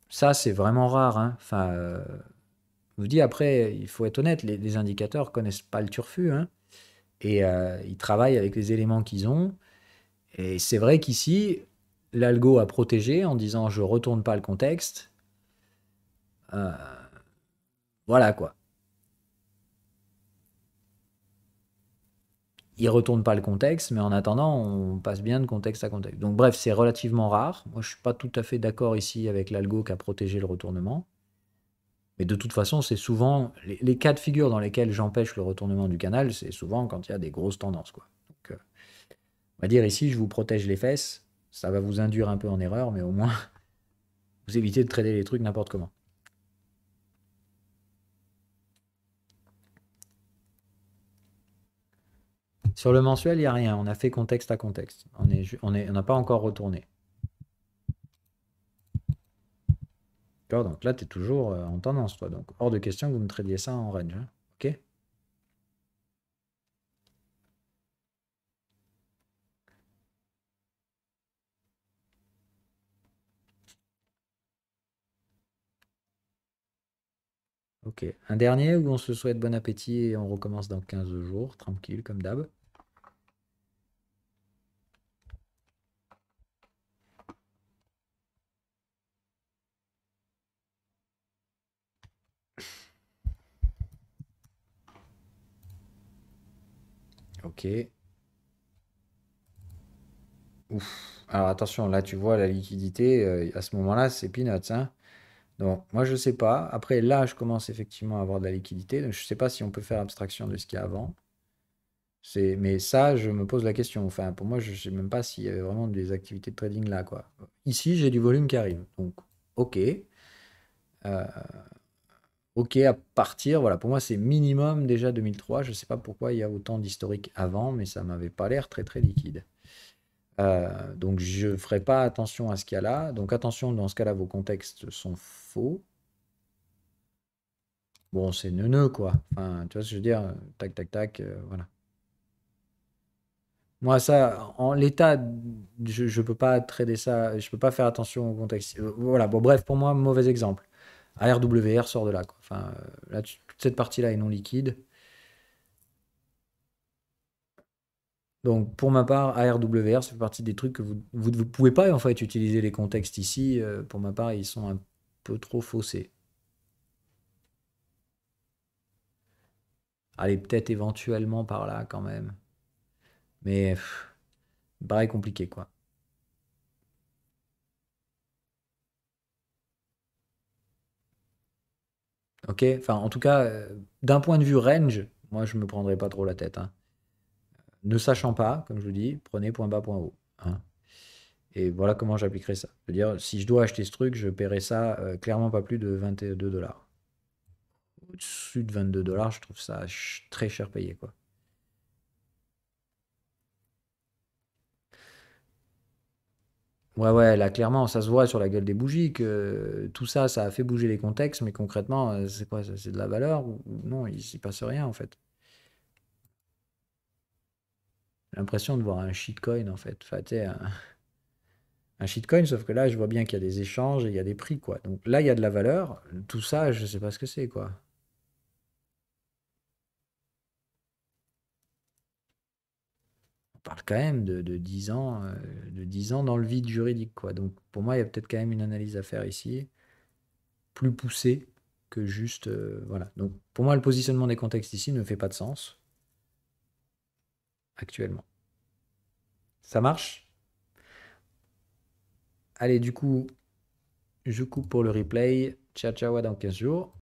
ça, c'est vraiment rare, hein. Enfin, je vous dis après, il faut être honnête, les indicateurs connaissent pas le turfu, hein, et ils travaillent avec les éléments qu'ils ont. Et c'est vrai qu'ici, l'algo a protégé en disant je retourne pas le contexte. Euh, voilà quoi. Il retourne pas le contexte, mais en attendant, on passe bien de contexte à contexte. Donc bref, c'est relativement rare. Moi, je suis pas tout à fait d'accord ici avec l'algo qui a protégé le retournement. Mais de toute façon, c'est souvent les cas de figure dans lesquels j'empêche le retournement du canal, c'est souvent quand il y a des grosses tendances, quoi. Donc, on va dire ici, je vous protège les fesses. Ça va vous induire un peu en erreur, mais au moins, vous évitez de trader les trucs n'importe comment. Sur le mensuel, il n'y a rien. On a fait contexte à contexte. On n'a pas encore retourné. D'accord, donc là, tu es toujours en tendance, toi. Donc, hors de question que vous me tradiez ça en range, hein. Ok? Ok. Un dernier où on se souhaite bon appétit et on recommence dans 15 jours, tranquille, comme d'hab. Ok. Ouf. Alors attention, là, tu vois la liquidité, à ce moment-là, c'est peanuts, hein. Donc, moi, je sais pas. Après, là, je commence effectivement à avoir de la liquidité. Donc, je sais pas si on peut faire abstraction de ce qu'il y a avant. Mais ça, je me pose la question. Enfin, pour moi, je sais même pas s'il y avait vraiment des activités de trading là, quoi. Ici, j'ai du volume qui arrive. Donc, ok. Ok, à partir, voilà, pour moi, c'est minimum déjà 2003. Je sais pas pourquoi il y a autant d'historique avant, mais ça m'avait pas l'air très très liquide. Donc, je ferai pas attention à ce qu'il y a là. Donc, attention, dans ce cas-là, vos contextes sont faux. Bon, c'est neuneux, quoi. Enfin, tu vois ce que je veux dire? Tac, tac, tac, voilà. Moi, ça, en l'état, je peux pas trader ça, je peux pas faire attention au contexte. Voilà, bon, bref, pour moi, mauvais exemple. ARWR sort de là, quoi. Enfin, là, toute cette partie-là est non liquide. Donc, pour ma part, ARWR, ça fait partie des trucs que vous ne pouvez pas, en fait, utiliser les contextes ici. Pour ma part, ils sont un peu trop faussés. Allez, peut-être éventuellement par là, quand même. Mais, pareil, compliqué, quoi. Ok? Enfin, en tout cas, d'un point de vue range, moi, je me prendrais pas trop la tête, hein. Ne sachant pas, comme je vous dis, prenez point bas, point haut, hein. Et voilà comment j'appliquerai ça. Je veux dire, si je dois acheter ce truc, je paierai ça clairement pas plus de 22 $. Au-dessus de 22 $, je trouve ça très cher payé, quoi. Ouais, ouais, là, clairement, ça se voit sur la gueule des bougies que tout ça, ça a fait bouger les contextes, mais concrètement, c'est quoi ça? C'est de la valeur ou non, il s'y passe rien, en fait. J'ai l'impression de voir un shitcoin, en fait. Enfin, tu sais, un shitcoin, sauf que là, je vois bien qu'il y a des échanges et il y a des prix, quoi. Donc là, il y a de la valeur. Tout ça, je sais pas ce que c'est, quoi. On parle quand même de 10 ans, de 10 ans dans le vide juridique, quoi. Donc pour moi, il y a peut-être quand même une analyse à faire ici, plus poussée que juste, voilà. Donc pour moi, le positionnement des contextes ici ne fait pas de sens actuellement. Ça marche? Allez, du coup, je coupe pour le replay. Ciao, ciao, à dans 15 jours.